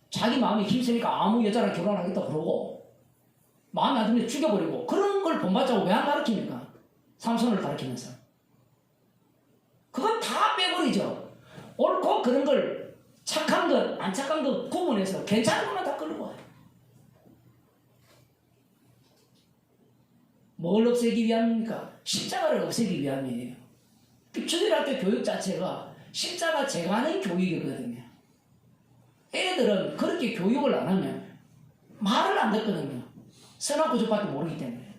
자기 마음이 힘세니까 아무 여자랑 결혼하겠다 그러고 마음에 안 들면 죽여버리고 그런 걸 본받자고 왜 안 가르칩니까? 삼손을 가르치면서. 그건 다 빼버리죠. 옳고 그런 걸 착한 것, 안 착한 것 구분해서 괜찮은 것만 다 끌고 와요. 뭘 없애기 위함입니까? 십자가를 없애기 위함이에요. 초등학교 교육 자체가 십자가 제거하는 교육이거든요. 애들은 그렇게 교육을 안 하면 말을 안 듣거든요. 선악구조밖에 모르기 때문에.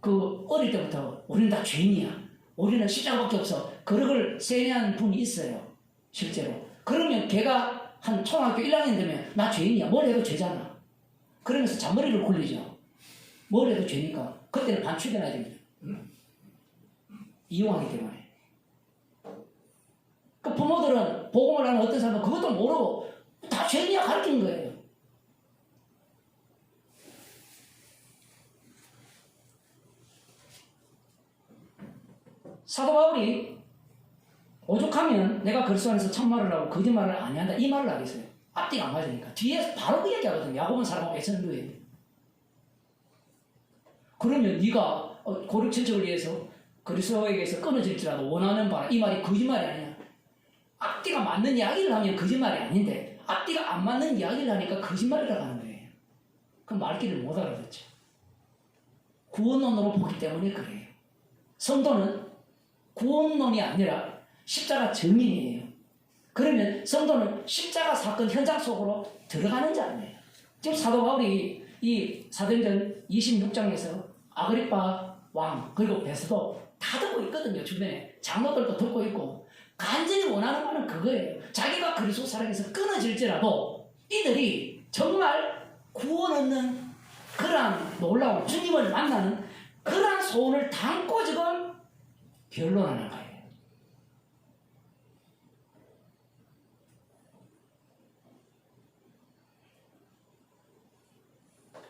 그 어릴 때부터 우리는 다 죄인이야. 우리는 십자가밖에 없어. 그걸 세뇌하는 분이 있어요. 실제로. 그러면 걔가 한 초등학교 1학년 되면 나 죄인이야. 뭘 해도 죄잖아. 그러면서 잔머리를 굴리죠. 뭘 해도 죄니까. 그때는 반추변해야 됩니다. 이용하기 때문에. 그 부모들은 복음을 하는 어떤 사람은 그것도 모르고 다 죄인이야 가르치는 거예요. 사도 바울이 오죽하면 내가 그리스도 안에서 참말을 하고 거짓말을 아니한다 이 말을 하겠어요. 앞뒤가 안 맞으니까. 뒤에 바로 그 얘기하거든요. 야곱은 사랑하고 애쓰는 거예요. 그러면 네가 고륙 친척을 위해서 그리스도에게서 끊어질지라도 원하는 바라 이 말이 거짓말이 아니야. 앞뒤가 맞는 이야기를 하면 거짓말이 아닌데 앞뒤가 안 맞는 이야기를 하니까 거짓말이라고 하는 거예요. 그럼 말귀를 못 알아듣죠. 구원론으로 보기 때문에 그래요. 성도는 구원론이 아니라 십자가 증인이에요. 그러면 성도는 십자가 사건 현장 속으로 들어가는 자예요. 지금 사도 바울이 이 사도행전 26장에서 아그리파 왕 그리고 베스도 다 듣고 있거든요. 주변에 장로들도 듣고 있고 간절히 원하는 바는 그거예요. 자기가 그리스도 사랑에서 끊어질지라도 이들이 정말 구원 얻는 그러한 놀라운 주님을 만나는 그러한 소원을 담고 지금 변론하는 거예요.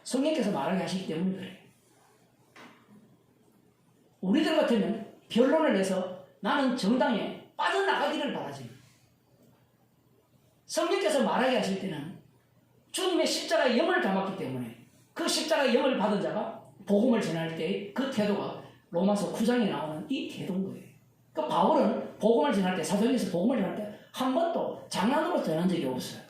성령께서 말하게 하시기 때문에 그래요. 우리들 같으면 변론을 해서 나는 정당에 빠져나가기를 바라지. 성령께서 말하게 하실 때는 주님의 십자가의 영을 담았기 때문에 그 십자가의 영을 받은 자가 복음을 전할 때 그 태도가 로마서 9장에 나오는 이 태도인 거예요. 그 바울은 복음을 전할 때 사도행전에서 복음을 전할 때 한 번도 장난으로 전한 적이 없어요.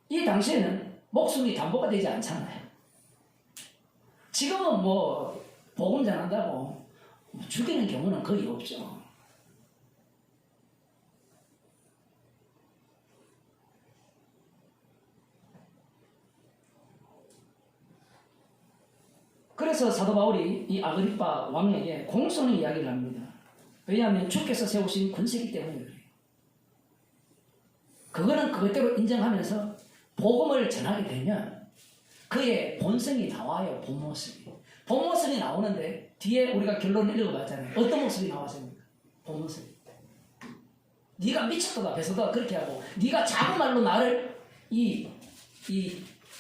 이 당시에는 목숨이 담보가 되지 않잖아요. 지금은 뭐 복음 전한다고 죽이는 경우는 거의 없죠. 그래서 사도 바울이 이 아그리파 왕에게 공손히 이야기를 합니다. 왜냐하면 주께서 세우신 군세이기 때문에 그래요. 그거는 그것대로 인정하면서 복음을 전하게 되면 그의 본성이 나와요. 본모습이. 본모습이 나오는데 뒤에 우리가 결론을 읽어봤잖아요. 어떤 모습이 나왔습니까? 본모습이. 네가 미쳤다 배서다 그렇게 하고 네가 작은 말로 나를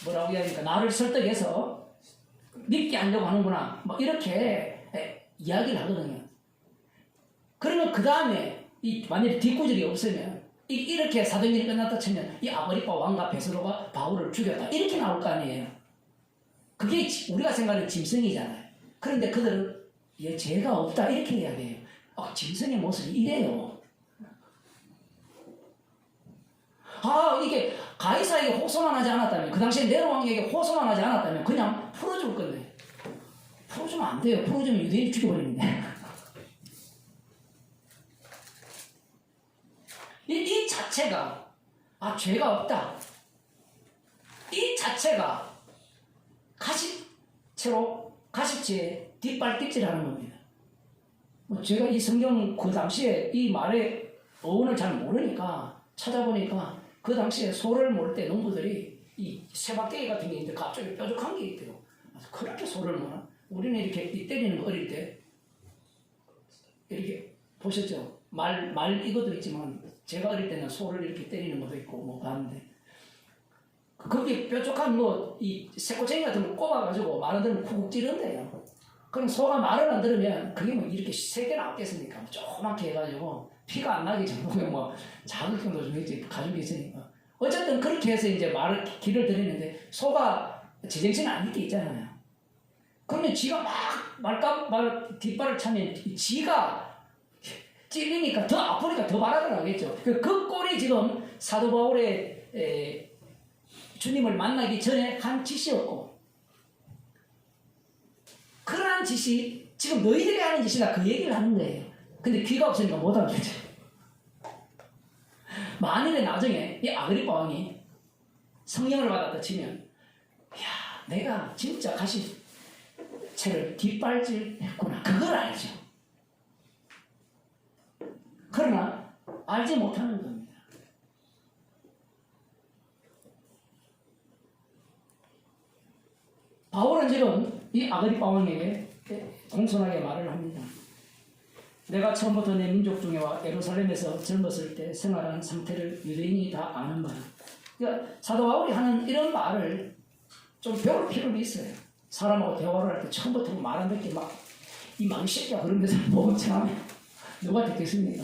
뭐라고 해야 합니까? 나를 설득해서 믿게 하려고 하는구나. 뭐 이렇게 이야기를 하거든요. 그러면 그 다음에 만약에 뒷구절이 없으면 이렇게 사도행전이 끝났다 치면 이 아그리파 왕과 베드로가 바울을 죽였다 이렇게 나올 거 아니에요. 그게 우리가 생각하는 짐승이잖아요. 그런데 그들은 얘 죄가 없다 이렇게 이야기해요. 짐승의 모습이 이래요. 이게 가이사에게 호소만 하지 않았다면 그 당시에 네로 왕에게 호소만 하지 않았다면 그냥 풀어줄 건데 풀어주면 안 돼요. 풀어주면 유대인이 죽여버리는데 이 자체가 죄가 없다. 이 자체가 가시채에 뒷발톱질하는 겁니다. 제가 이 성경 그 당시에 이 말의 어원을 잘 모르니까 찾아보니까 그 당시에 소를 몰 때 농부들이 이 세박대기 같은 게 있는데 갑자기 뾰족한 게 있대요. 그렇게 소를 모나? 우리는 이렇게 때리는 거 어릴 때 이렇게 보셨죠? 말 이것도 있지만 제가 어릴 때는 소를 이렇게 때리는 것도 있고 뭐 봤는데 거기 뾰족한 뭐 이 새꼬챙이 같은 거 꼽아가지고 말을 들으면 쿡쿡 찌른대요. 그럼 소가 말을 안 들으면 그게 뭐 이렇게 세 개나 없겠습니까? 조그맣게 해가지고 피가 안 나게 정도면 뭐 자극성도 좀 있지 가죽이 있으니까 어쨌든 그렇게 해서 이제 말을 길을 들이는데 소가 제정신은 안 있게 있잖아요. 그러면 지가 말 뒷발을 차면 지가 찔리니까 더 아프니까 더 말하러 가겠죠. 그 꼴이 지금 사도 바울의 주님을 만나기 전에 한 짓이었고 그러한 짓이 지금 너희들이 하는 짓이다 그 얘기를 하는 거예요. 근데 귀가 없으니까 못 알아듣죠. 만일에 나중에 이 아그리파 왕이 성령을 받았다 치면 야 내가 진짜 가시채를 뒷발질했구나 그걸 알죠. 그러나 알지 못하는 겁니다. 바울은 지금 이 아그리파 왕에게 공손하게 말을 합니다. 내가 처음부터 내 민족 중에와 예루살렘에서 젊었을 때 생활한 상태를 유대인이 다 아는 바라. 그러니까 사도 바울이 하는 이런 말을 좀 배울 필요가 있어요. 사람하고 대화를 할 때 처음부터 말 안 듣게 막 이 망신이야 그런 데서 보면 참 누가 듣겠습니까?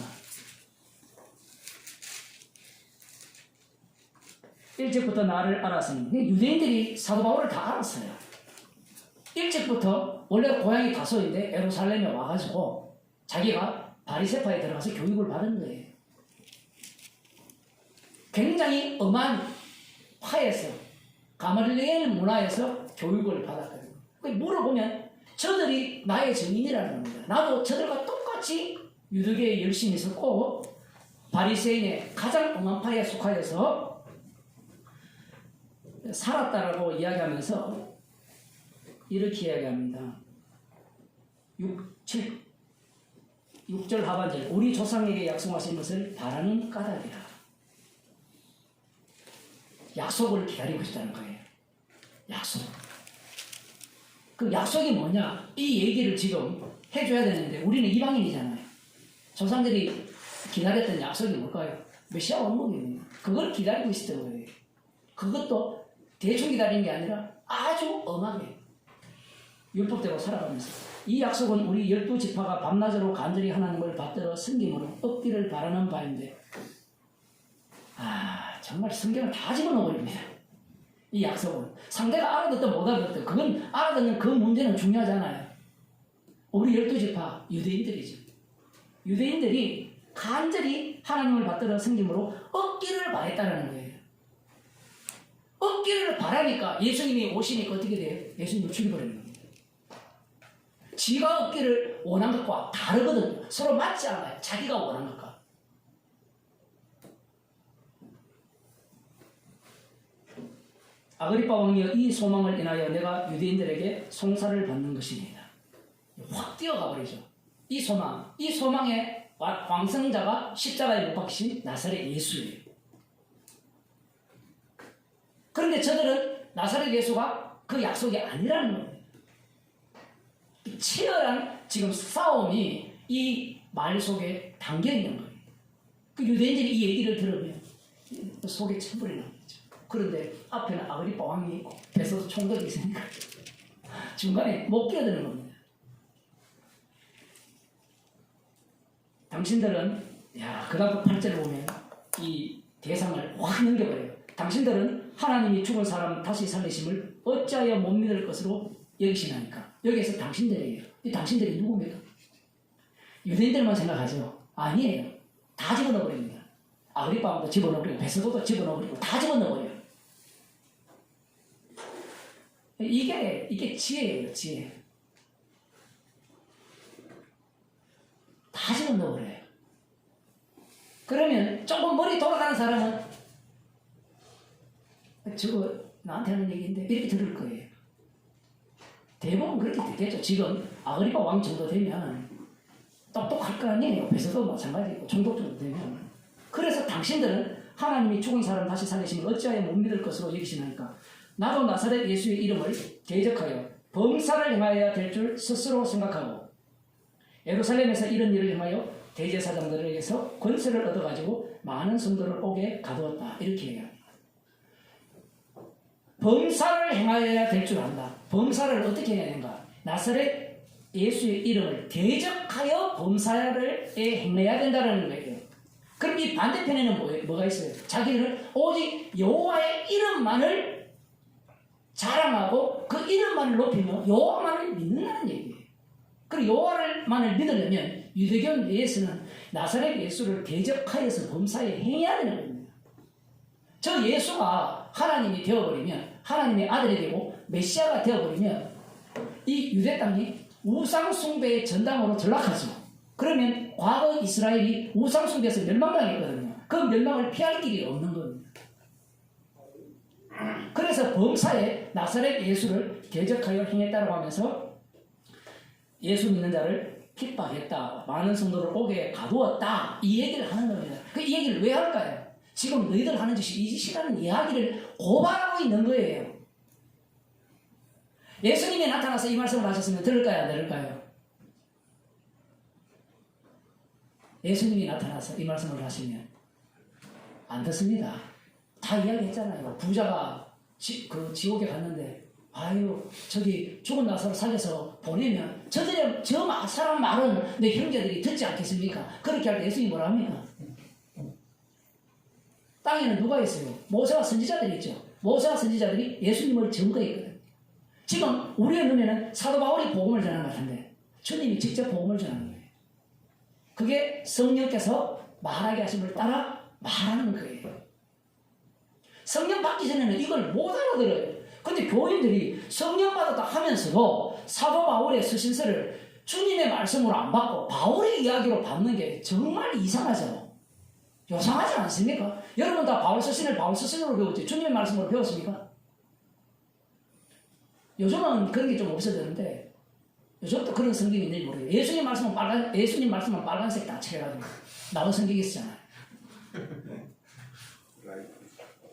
1절부터 나를 알았으니 유대인들이 사도 바울을 다 알았어요. 1절부터 원래 고향이 다소인데 예루살렘에 와가지고 자기가 바리새파에 들어가서 교육을 받은 거예요. 굉장히 엄한 파에서 가말리엘 문화에서 교육을 받았거든요. 물어보면 저들이 나의 증인이라는 겁니다. 나도 저들과 똑같이 유대교에 열심히 있었고 바리새인의 가장 엄한 파에 속하여서 살았다라고 이야기하면서 이렇게 이야기합니다. 6절 하반절 우리 조상에게 약속하신 것을 바라는 까닭이라. 약속을 기다리고 있다는 거예요. 약속. 그 약속이 뭐냐? 이 얘기를 지금 해줘야 되는데 우리는 이방인이잖아요. 조상들이 기다렸던 약속이 뭘까요? 메시아 왕국입니다. 그걸 기다리고 있었던 거예요. 그것도 대충 기다리는 게 아니라 아주 엄하게 율법대로 살아가면서 이 약속은 우리 12지파가 밤낮으로 간절히 하나님을 받들어 섬김으로 얻기를 바라는 바인데 정말 성경을 다 집어넣어버립니다. 이 약속은 상대가 알아듣든 못 알아듣든 그건 알아듣는 그 문제는 중요하잖아요. 우리 12지파 유대인들이죠. 유대인들이 간절히 하나님을 받들어 섬김으로 얻기를 바랬다는 거예요. 얻기를 바라니까 예수님이 오시니까 어떻게 돼요? 예수님을 죽여버리는 겁니다. 지가 얻기를 원한 것과 다르거든요. 서로 맞지 않아요. 자기가 원한 것과. 아그리파 왕이여 이 소망을 인하여 내가 유대인들에게 송사를 받는 것입니다. 확 뛰어가 버리죠. 이 소망의 왕성자가 십자가에 못 박히신 나사렛 예수예요. 그런데 저들은 나사렛 예수가 그 약속이 아니라는 거예요. 치열한 지금 싸움이 이 말 속에 담겨 있는 거예요. 그 유대인들이 이 얘기를 들으면 속에 천불이 나겠죠. 그런데 앞에는 아그리파 왕이 있고 배서도 총독이 있으니까 중간에 못 끼어드는 겁니다. 당신들은 그 다음 8절을 보면 이 대상을 확 넘겨버려요. 당신들은 하나님이 죽은 사람 다시 살리심을 어찌하여 못 믿을 것으로 여기시나니까. 여기에서 당신들이에요. 이 당신들이 누굽니까? 유대인들만 생각하죠. 아니에요. 다 집어넣어버립니다. 아그리파 왕도 집어넣어버리고 베스도도 집어넣어버리고 다 집어넣어버려요. 이게 지혜예요. 지혜. 다 집어넣어버려요. 그러면 조금 머리 돌아가는 사람은 저거 나한테 하는 얘기인데 이렇게 들을 거예요. 대부분 그렇게 되겠죠. 지금 아그리파 왕 정도 되면 똑똑할 거 아니에요. 베스도 마찬가지고 총독 정도 되면. 그래서 당신들은 하나님이 죽은 사람 다시 살리심을 어찌하여 못 믿을 것으로 여기시나니까 나도 나사렛 예수의 이름을 대적하여 범사를 행하여야 될 줄 스스로 생각하고 예루살렘에서 이런 일을 행하여 대제사장들에게서 권세를 얻어가지고 많은 성도를 오게 가두었다. 이렇게 얘기합니다. 범사를 행하여야 될 줄 안다. 범사를 어떻게 해야 되는가? 나사렛 예수의 이름을 대적하여 범사를 행해야 된다는 거예요. 그럼 이 반대편에는 뭐가 있어요? 자기는 오직 여호와의 이름만을 자랑하고 그 이름만을 높이며 여호와만을 믿는다는 얘기예요. 그리고 여호와만을 믿으려면 유대교 내에서는 나사렛 예수를 대적하여서 범사에 행해야 되는 겁니다. 저 예수가 하나님이 되어버리면, 하나님의 아들이 되고 메시아가 되어버리면 이 유대 땅이 우상숭배의 전당으로 전락하죠. 그러면 과거 이스라엘이 우상숭배에서 멸망당했거든요. 그 멸망을 피할 길이 없는 겁니다. 그래서 범사에 나사렛 예수를 대적하여 행했다고 하면서 예수 믿는 자를 핍박했다. 많은 성도를 옥에 가두었다. 이 얘기를 하는 겁니다. 이 얘기를 왜 할까요? 지금 너희들 하는 짓이 이 짓이라는 이야기를 고발하고 있는 거예요. 예수님이 나타나서 이 말씀을 하셨으면 들을까요? 안 들을까요? 예수님이 나타나서 이 말씀을 하시면 안 듣습니다. 다 이야기했잖아요. 부자가 지옥에 갔는데 아유 저기 죽은 나사로 살려서 보내면 저 사람 말은 내 형제들이 듣지 않겠습니까? 그렇게 할 때 예수님이 뭐라 합니까? 땅에는 누가 있어요? 모세와 선지자들이 있죠. 모세와 선지자들이 예수님을 증거했거든. 지금 우리의 눈에는 사도 바울이 복음을 전하는 것 같은데 주님이 직접 복음을 전하는 거예요. 그게 성령께서 말하게 하심을 따라 말하는 거예요. 성령 받기 전에는 이걸 못 알아들어요. 근데 교인들이 성령 받았다 하면서도 사도 바울의 서신서를 주님의 말씀으로 안 받고 바울의 이야기로 받는 게 정말 이상하죠. 요상하지 않습니까? 여러분 다 바울 서신을 바울 서신으로 배웠지 주님의 말씀으로 배웠습니까? 요즘은 그런 게 좀 없어졌는데 요즘도 그런 성경이 있는지 모르겠어요. 예수님 말씀은 빨간색 다 칠해가지고 나온 성경이 있잖아요.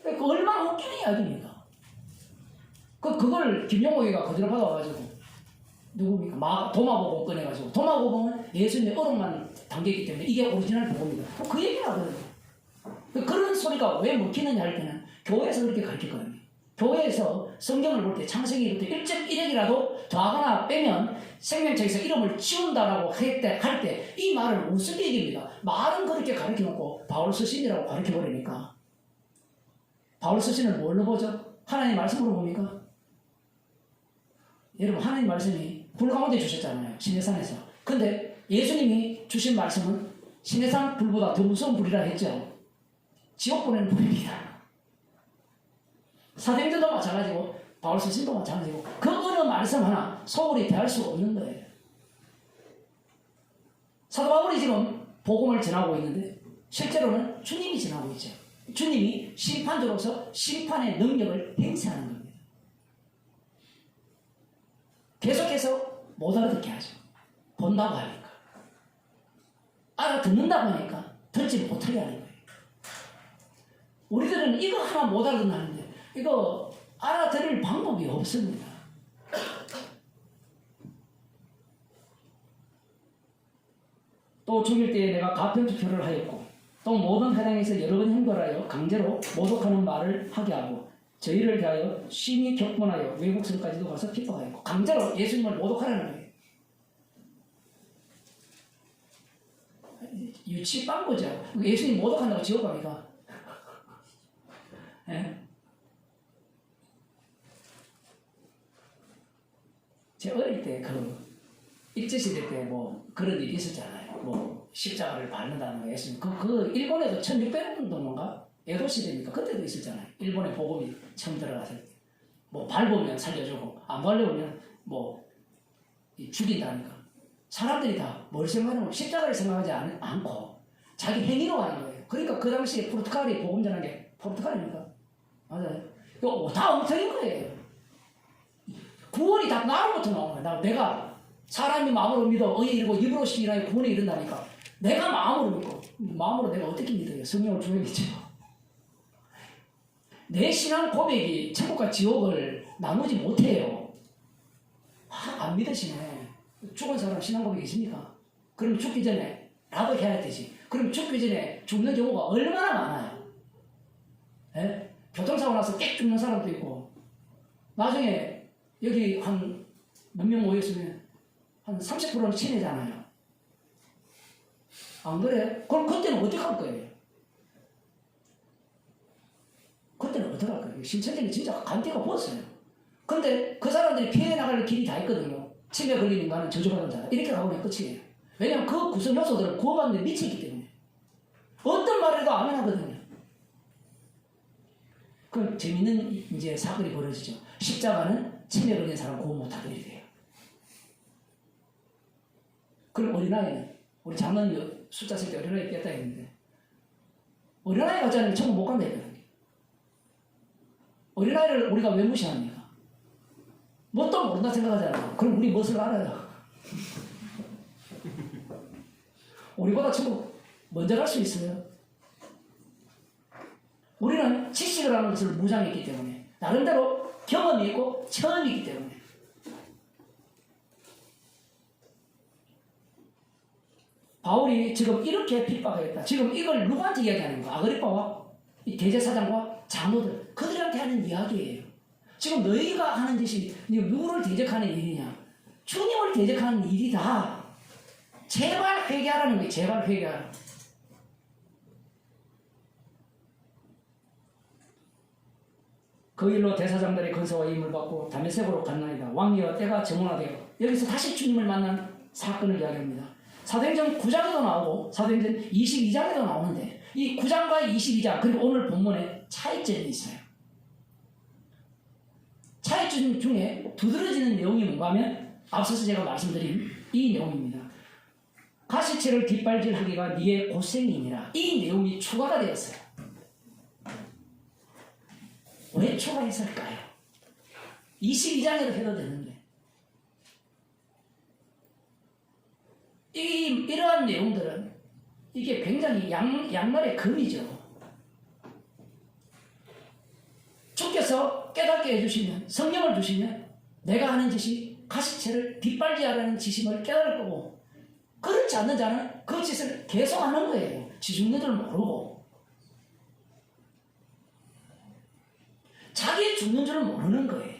그 얼마나 웃기는 이야기입니까? 그걸 김용옥이가 그대로 받아와가지고 누굽니까? 도마복음 꺼내가지고 도마복음은 예수님의 어록만 담겨있기 때문에 이게 오리지널 복음이다. 그 얘기를 하거든요. 그런 소리가 왜 먹히느냐 할 때는 교회에서 그렇게 가르쳤거든요. 교회에서 성경을 볼 때 창세기부터 1.1핵이라도 더하거나 빼면 생명책에서 이름을 지운다라고 할 때 이 말은 무슨 얘기입니다. 말은 그렇게 가르쳐놓고 바울 서신이라고 가르쳐버리니까 바울 서신을 뭘로 보죠? 하나님 말씀으로 봅니까? 여러분 하나님 말씀이 불 가운데 주셨잖아요. 시내산에서. 근데 예수님이 주신 말씀은 시내산 불보다 더 무서운 불이라 했죠. 지옥 보내는 불입니다. 사도행전도 마찬가지고 바울 서신도 마찬가지고 그 어느 말씀 하나 소홀히 대할 수 없는 거예요. 사도 바울이 지금 복음을 전하고 있는데 실제로는 주님이 전하고 있죠. 주님이 심판자로서 심판의 능력을 행사하는 겁니다. 계속해서 못 알아듣게 하죠. 본다고 하니까. 알아듣는다고 하니까 듣지 못하게 하는 거예요. 우리들은 이거 하나 못 알아듣는데 이거 알아들을 방법이 없습니다. 또 죽일 때에 내가 가편투표를 하였고 또 모든 회당에서 여러 번 형벌하여 강제로 모독하는 말을 하게 하고 저희를 대하여 심히 격분하여 외국성까지도 가서 핍박하였고 강제로 예수님을 모독하라는 거예요. 유치빵 거죠. 예수님 모독한다고 지옥 갑니까? 예? 제가 어릴 때 일제시대 때 그런 일이 있었잖아요. 십자가를 밟는다는 거 예수님. 일본에도 1600년도인가? 에도 시대니까 그때도 있었잖아요. 일본의 복음이 처음 들어갔을 때. 밟으면 살려주고, 안 밟으면 죽인다니까. 사람들이 다 뭘 생각하냐면 십자가를 생각하지 않고 자기 행위로 가는 거예요. 그러니까 그 당시에 포르투갈이 복음 전한 게 포르투갈입니까? 맞아요. 이거 다 엉터리인 거예요. 구원이 다 나로부터 나오는 거야. 내가 사람이 마음으로 믿어 의에 이르고 입으로 시인하여 구원에 이른다니까. 내가 마음으로 믿고 마음으로 내가 어떻게 믿어요? 성령을 주에 믿죠. 내 신앙 고백이 천국과 지옥을 나누지 못해요. 안 믿으시네. 죽은 사람 신앙고백이 있습니까? 그럼 죽기 전에 라도 해야 되지. 그럼 죽기 전에 죽는 경우가 얼마나 많아요. 예? 교통사고 나서 깨 죽는 사람도 있고 나중에 여기 한 몇 명 모였으면 한 30%는 친해잖아요. 안 그래? 그럼 그때는 어떻게 할 거예요? 그때는 어떻게 할 거예요? 신천지는 진짜 간때가 부었어요. 근데 그 사람들이 피해 나갈 길이 다 있거든요. 치매 걸린 인간은 저주받은 자다. 이렇게 나오면 끝이에요. 왜냐하면 그 구성 요소들은 구원받는 데 미치기 때문에. 어떤 말에도 아멘 하거든요. 그럼 재밌는 이제 사건이 벌어지죠. 십자가는 치매 걸린 사람 구원 못하게 돼요. 그럼 어린아이는, 우리 작년 숫자 쓸 때 어린아이 깼다 했는데, 어린아이 가지 않으면 천국 못 간다 했거든요. 어린아이를 우리가 왜 무시합니까? 뭣도 모른다 생각하잖아요. 그럼 우리 무엇을 알아요? 우리보다 천국 먼저 갈 수 있어요. 우리는 지식을 하는 것을 무장했기 때문에, 나름대로 경험이 있고 체험이기 때문에. 바울이 지금 이렇게 핍박하겠다. 지금 이걸 누구한테 이야기하는 거야? 아그리빠와 이 대제사장과 장로들, 그들한테 하는 이야기예요. 지금 너희가 하는 짓이 누구를 대적하는 일이냐? 주님을 대적하는 일이다. 제발 회개하라는 거예요. 제발 회개하라. 그 일로 대사장들의 건서와 임을 받고 다메섹으로 갔나이다. 왕리와 때가 정원화되어 여기서 다시 주님을 만난 사건을 이야기합니다. 사도행전 9장에도 나오고 사도행전 22장에도 나오는데 이 9장과 22장 그리고 오늘 본문에 차이점이 있어요. 차이점 중에 두드러지는 내용이 뭔가 하면 앞서서 제가 말씀드린 이 내용입니다. 가시체를 뒷발질하기가 네의 고생이니라. 이 내용이 추가가 되었어요. 왜 추가했을까요? 22장에도 해도 되는데 이러한 내용들은 이게 굉장히 양날의 검이죠. 주께서 깨닫게 해주시면, 성령을 주시면 내가 하는 짓이 가시체를 뒷발질하라는 짓임을 깨달을 거고, 그렇지 않는 자는 그 짓을 계속하는 거예요. 지 죽는 줄 모르고. 자기 죽는 줄 모르는 거예요.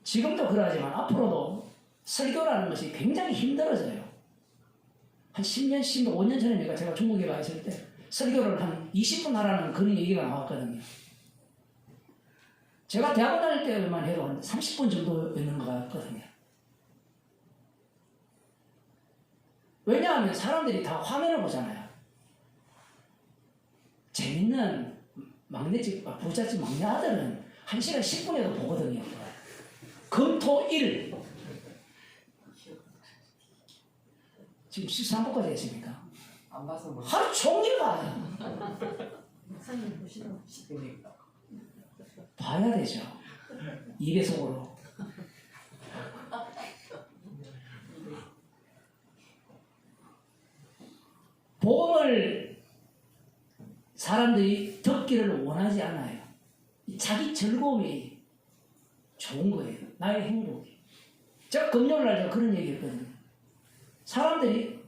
지금도 그러하지만 앞으로도 설교라는 것이 굉장히 힘들어져요. 한 10년, 15년 전에 제가 중국에 가 있을 때 설교를 한 20분 하라는 그런 얘기가 나왔거든요. 제가 대학원 다닐 때만 해도 한 30분 정도였는 것 같거든요. 왜냐하면 사람들이 다 화면을 보잖아요. 재밌는 막내집, 부잣집 막내 아들은 1시간 10분에도 보거든요. 금토일 지금 13부까지 했습니까?
안 봐서 뭐.
하루 종일 봐요.
목사님 보시는 시대니까.
봐야 되죠. 2배속으로. 복음을 사람들이 듣기를 원하지 않아요. 자기 즐거움이 좋은 거예요. 나의 행복이. 제가 금요일날 제가 그런 얘기 했거든요. 사람들이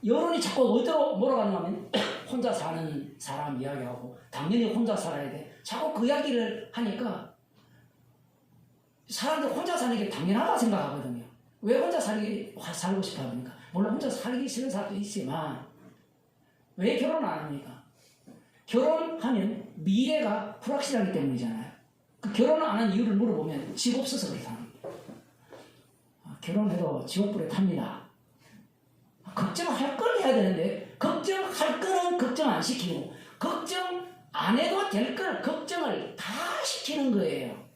여론이 자꾸 어디로 몰아가는가 하면 혼자 사는 사람 이야기하고 당연히 혼자 살아야 돼. 자꾸 그 이야기를 하니까 사람들 혼자 사는 게 당연하다 생각하거든요. 왜 혼자 살고 싶어 합니까? 물론 혼자 살기 싫은 사람도 있지만 왜 결혼 안 합니까? 결혼하면 미래가 불확실하기 때문이잖아요. 그 결혼을 안 한 이유를 물어보면 집 없어서 그렇다. 결혼해도 지옥불에 탑니다. 걱정할 걸 해야 되는데 걱정할 거는 걱정 안 시키고 걱정 안 해도 될 걸 걱정을 다 시키는 거예요.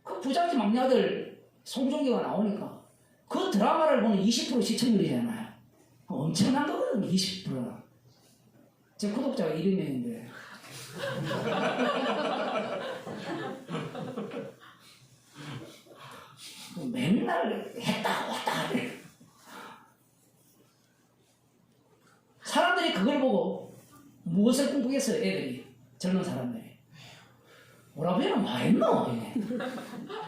그 부잣집 막내 아들 송중기가 나오니까 그 드라마를 보는 20% 시청률이잖아요. 엄청난 거거든요. 20%. 제 구독자가 200명인데 맨날 했다 왔다 하네. 그걸 보고 무엇을 꿈꾸겠어요, 애들이, 젊은 사람들이. 오라버니는 뭐 했노?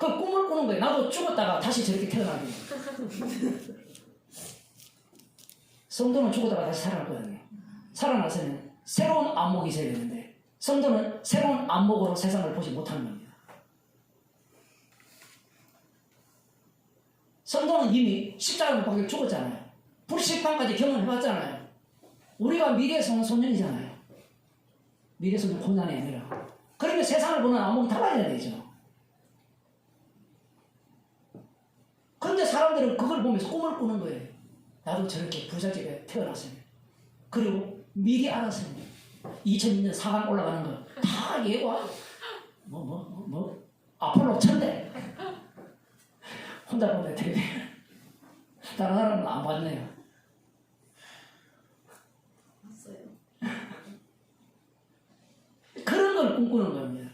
그 꿈을 꾸는 거예요. 나도 죽었다가 다시 저렇게 태어나게. 성도는 죽었다가 다시 살아났거든요. 살아나서는 새로운 안목이 있어야 되는데 성도는 새로운 안목으로 세상을 보지 못하는 겁니다. 성도는 이미 십자가 못 박혀 죽었잖아요. 불식판까지 경험해봤잖아요. 우리가 미래에 온 소년이잖아요. 미래 소년 혼란이 아니라. 그러면 세상을 보는 안목이 달라져야 되죠. 그런데 사람들은 그걸 보면서 꿈을 꾸는 거예요. 나도 저렇게 부잣집에 태어났으면. 그리고 미리 알았으면 2002년 상암 올라가는 거 다 예고. 아폴로 천대. 혼자 보면 되게 다른 사람은 안 봤네요.
봤어요.
그런 걸 꿈꾸는 겁니다.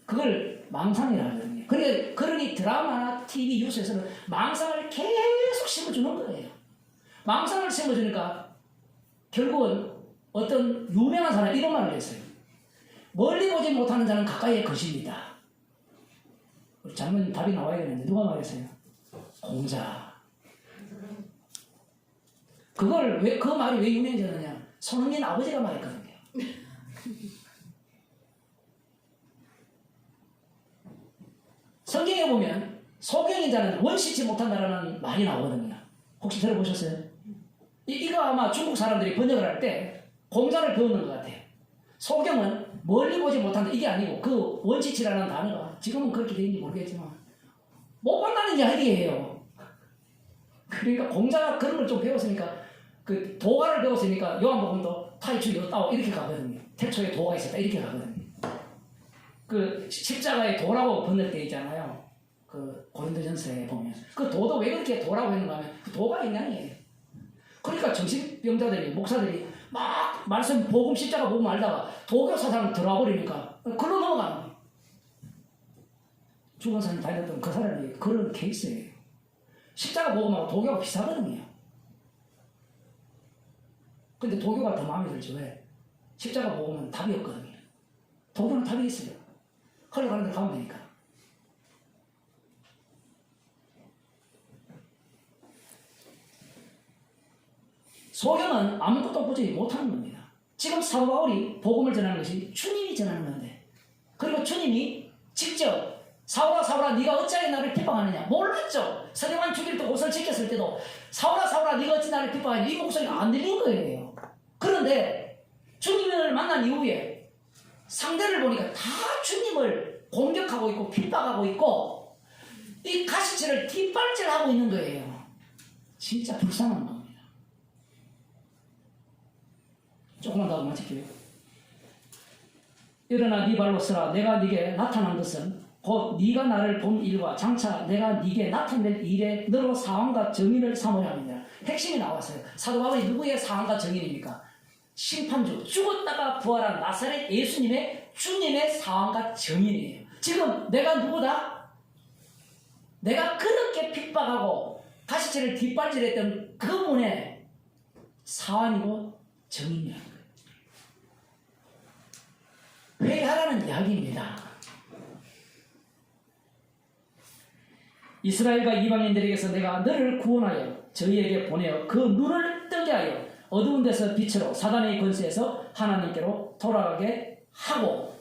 그걸 망상이라 하거든요. 그러니 드라마나 TV 뉴스에서는 망상을 계속 심어주는 거예요. 망상을 심어주니까 결국은 어떤 유명한 사람이 이런 말을 했어요. 멀리 보지 못하는 자는 가까이에 것입니다. 장면 답이 나와야 되는데 누가 말했어요? 공자. 그 말이 왜 유명해졌느냐? 손흥민 아버지가 말했거든요. 성경에 보면 소경인 자는 원시치 못한다라는 말이 나오거든요. 혹시 들어보셨어요? 이거 아마 중국 사람들이 번역을 할 때 공자를 배우는 것 같아요. 소경은 멀리 보지 못한다 이게 아니고 그 원시치라는 단어가 지금은 그렇게 되는지 모르겠지만 못 본다는 이야기예요. 그러니까 공자가 그런 걸 좀 배웠으니까 그 도가를 배웠으니까 요한복음도 타이추 요따오 이렇게 가거든요. 태초에 도가 있었다 이렇게 가거든요. 그 십자가에 도라고 번역되어 있잖아요. 그 고린도전서에 보면 그 도도 왜 그렇게 도라고 했는가 하면 그 도가 인간이에요. 그러니까 정신병자들이 목사들이 막 말씀 복음 십자가 복음 알다가 도교 사상 들어와 버리니까 글로 넘어가는 거예요. 죽은 사람 다녔던 그 사람이 그런 케이스예요. 십자가 복음하고 도교가 비슷하거든요. 근데 도교가 더 마음에 들죠. 왜? 십자가 복음은 답이 없거든요. 도교는 답이 있어요. 흘러가는 데 가면 되니까. 소경은 아무것도 보지 못하는 겁니다. 지금 사도 바울이 복음을 전하는 것이 주님이 전하는 건데 그리고 주님이 직접 사울아 사울아 네가 어찌하여 나를 핍박하느냐 몰랐죠. 스데반 죽일 때 옷을 지켰을 때도 사울아 사울아 네가 어찌 나를 핍박하느냐 이 목소리가 안 들린 거예요. 그런데 주님을 만난 이후에 상대를 보니까 다 주님을 공격하고 있고 핍박하고 있고 이 가시치를 뒷발질하고 있는 거예요. 진짜 불쌍한 겁니다. 조금만 더 하고 마칠게요. 일어나 네 발로 서라. 내가 네게 나타난 것은 곧 네가 나를 본 일과 장차 내가 네게 나타낼 일에 너로 사함과 정의를 삼으려 합니다. 핵심이 나왔어요. 사도 바울이 누구의 사함과 정의입니까? 심판주, 죽었다가 부활한 나사렛 예수님의 주님의 사함과 정의예요. 지금 내가 누구다? 내가 그렇게 핍박하고 가시체를 뒷발질했던 그분의 사함이고 정의라는 거예요. 회개하라는 이야기입니다. 이스라엘과 이방인들에게서 내가 너를 구원하여 저희에게 보내어 그 눈을 뜨게 하여 어두운 데서 빛으로 사단의 권세에서 하나님께로 돌아가게 하고.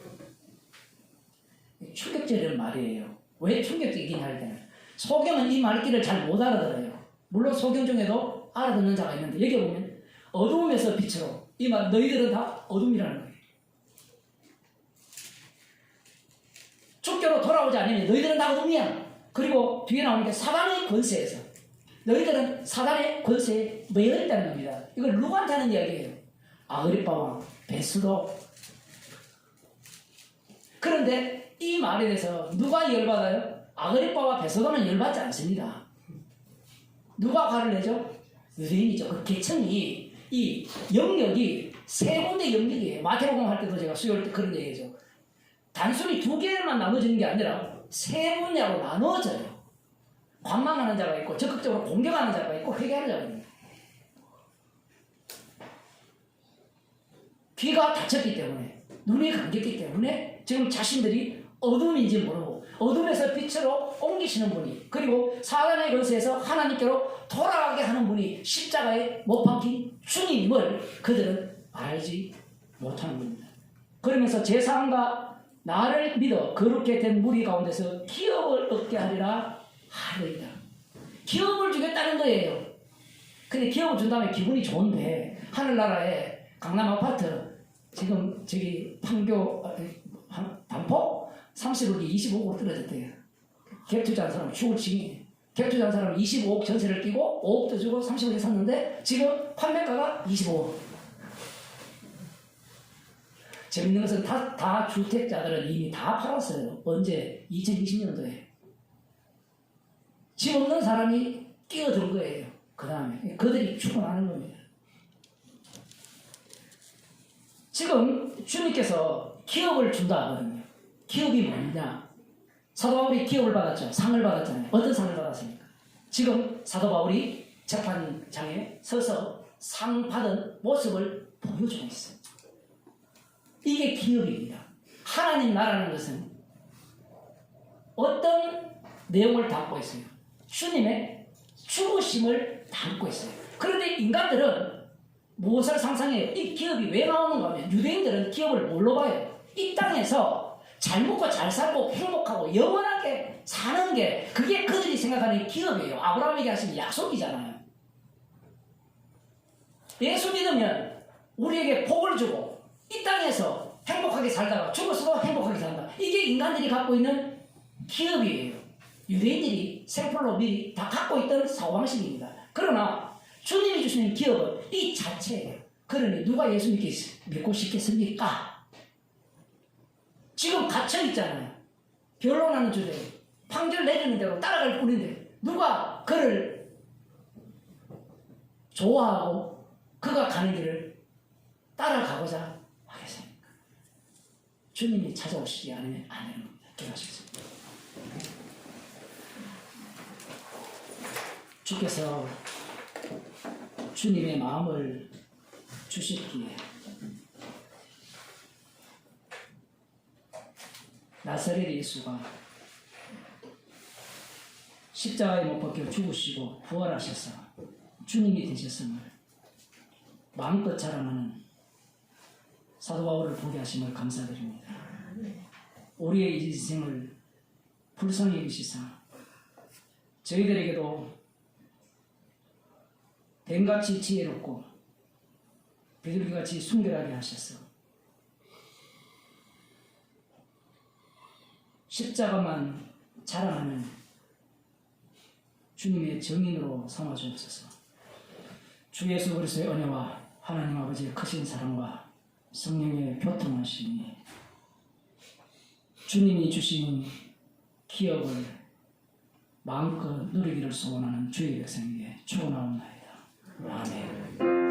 충격적인 말이에요. 왜 충격적이냐 할 때는 소경은 이 말귀를 잘 못 알아들어요. 물론 소경 중에도 알아듣는 자가 있는데 여기 보면 어두움에서 빛으로 이 말 너희들은 다 어둠이라는 거예요. 주께로 돌아오지 않으면 너희들은 다 어둠이야. 그리고 뒤에 나오는 게 사단의 권세에서 너희들은 사단의 권세에 매여 있다는 겁니다. 이걸 누구한테 하는 이야기예요? 아그리빠 왕, 베스도. 그런데 이 말에 대해서 누가 열받아요? 아그리빠와 베스도는 열받지 않습니다. 누가 화를 내죠? 유대인이죠. 그 계층이 이 영역이 세 군데 영역이에요. 마태복음 할 때도 제가 수요일 때 그런 얘기죠. 단순히 두 개만 나눠지는 게 아니라 세 분야로 나눠져요. 관망하는 자가 있고 적극적으로 공격하는 자가 있고 회개하는 자가 있습니다. 귀가 다쳤기 때문에, 눈이 감겼기 때문에 지금 자신들이 어둠인지 모르고 어둠에서 빛으로 옮기시는 분이, 그리고 사단의 권세에서 하나님께로 돌아가게 하는 분이 십자가에 못 박힌 주님을 그들은 알지 못하는 겁니다. 그러면서 제사장과 나를 믿어 거룩게 된 무리 가운데서 기업을 얻게 하리라 하리이다. 기업을 주겠다는 거예요. 근데 기업을 준다면 기분이 좋은데, 하늘나라에 강남 아파트 지금 저기 판교 반포 30억이 25억으로 떨어졌대요. 갭 투자한 사람 죽을 지경이에요. 갭 투자한 사람 25억 전세를 끼고 5억도 주고 30억에 샀는데 지금 판매가가 25억. 재밌는 것은 다 주택자들은 이미 다 팔았어요. 언제? 2020년도에. 집 없는 사람이 끼어든 거예요. 그 다음에 그들이 죽어나는 겁니다. 지금 주님께서 기업을 준다 하거든요. 기업이 뭐냐? 사도 바울이 기업을 받았죠. 상을 받았잖아요. 어떤 상을 받았습니까? 지금 사도 바울이 재판장에 서서 상 받은 모습을 보여주고 있어요. 이게 기업입니다. 하나님 나라는 것은 어떤 내용을 담고 있어요? 주님의 죽으심을 담고 있어요. 그런데 인간들은 무엇을 상상해요? 이 기업이 왜 나오는가 하면, 유대인들은 기업을 뭘로 봐요? 이 땅에서 잘 먹고 잘 살고 행복하고 영원하게 사는 게, 그게 그들이 생각하는 기업이에요. 아브라함에게 하신 약속이잖아요. 예수 믿으면 우리에게 복을 주고 이 땅에서 행복하게 살다가 죽어서도 행복하게 산다. 이게 인간들이 갖고 있는 기업이에요. 유대인들이 생플로 미리 다 갖고 있던 사고방식입니다. 그러나 주님이 주시는 기업은 이 자체예요. 그러니 누가 예수 믿고 싶겠습니까? 지금 갇혀 있잖아요. 변론하는 주제에 판결 내리는 대로 따라갈 뿐인데 누가 그를 좋아하고 그가 가는 길을 따라가고자 하겠습니까? 주님이 찾아오시지 않으면 안 되는 겁니다. 기도하시겠습니다. 주께서 주님의 마음을 주셨기에 나사렛 예수가 십자가에 못 박혀 죽으시고 부활하셔서 주님이 되셨음을 마음껏 자랑하는 사도 바울을 보게 하심을 감사드립니다. 우리의 인생을 불쌍히 여기시사 저희들에게도 뱀같이 지혜롭고 비둘기같이 순결하게 하셔서 십자가만 자랑하는 주님의 증인으로 삼아주옵소서. 주 예수 그리스도의 은혜와 하나님 아버지의 크신 사랑과 성령의 교통하심이 주님이 주신 기업을 마음껏 누리기를 소원하는 주의 백성에게 축원하옵나이다. 아멘.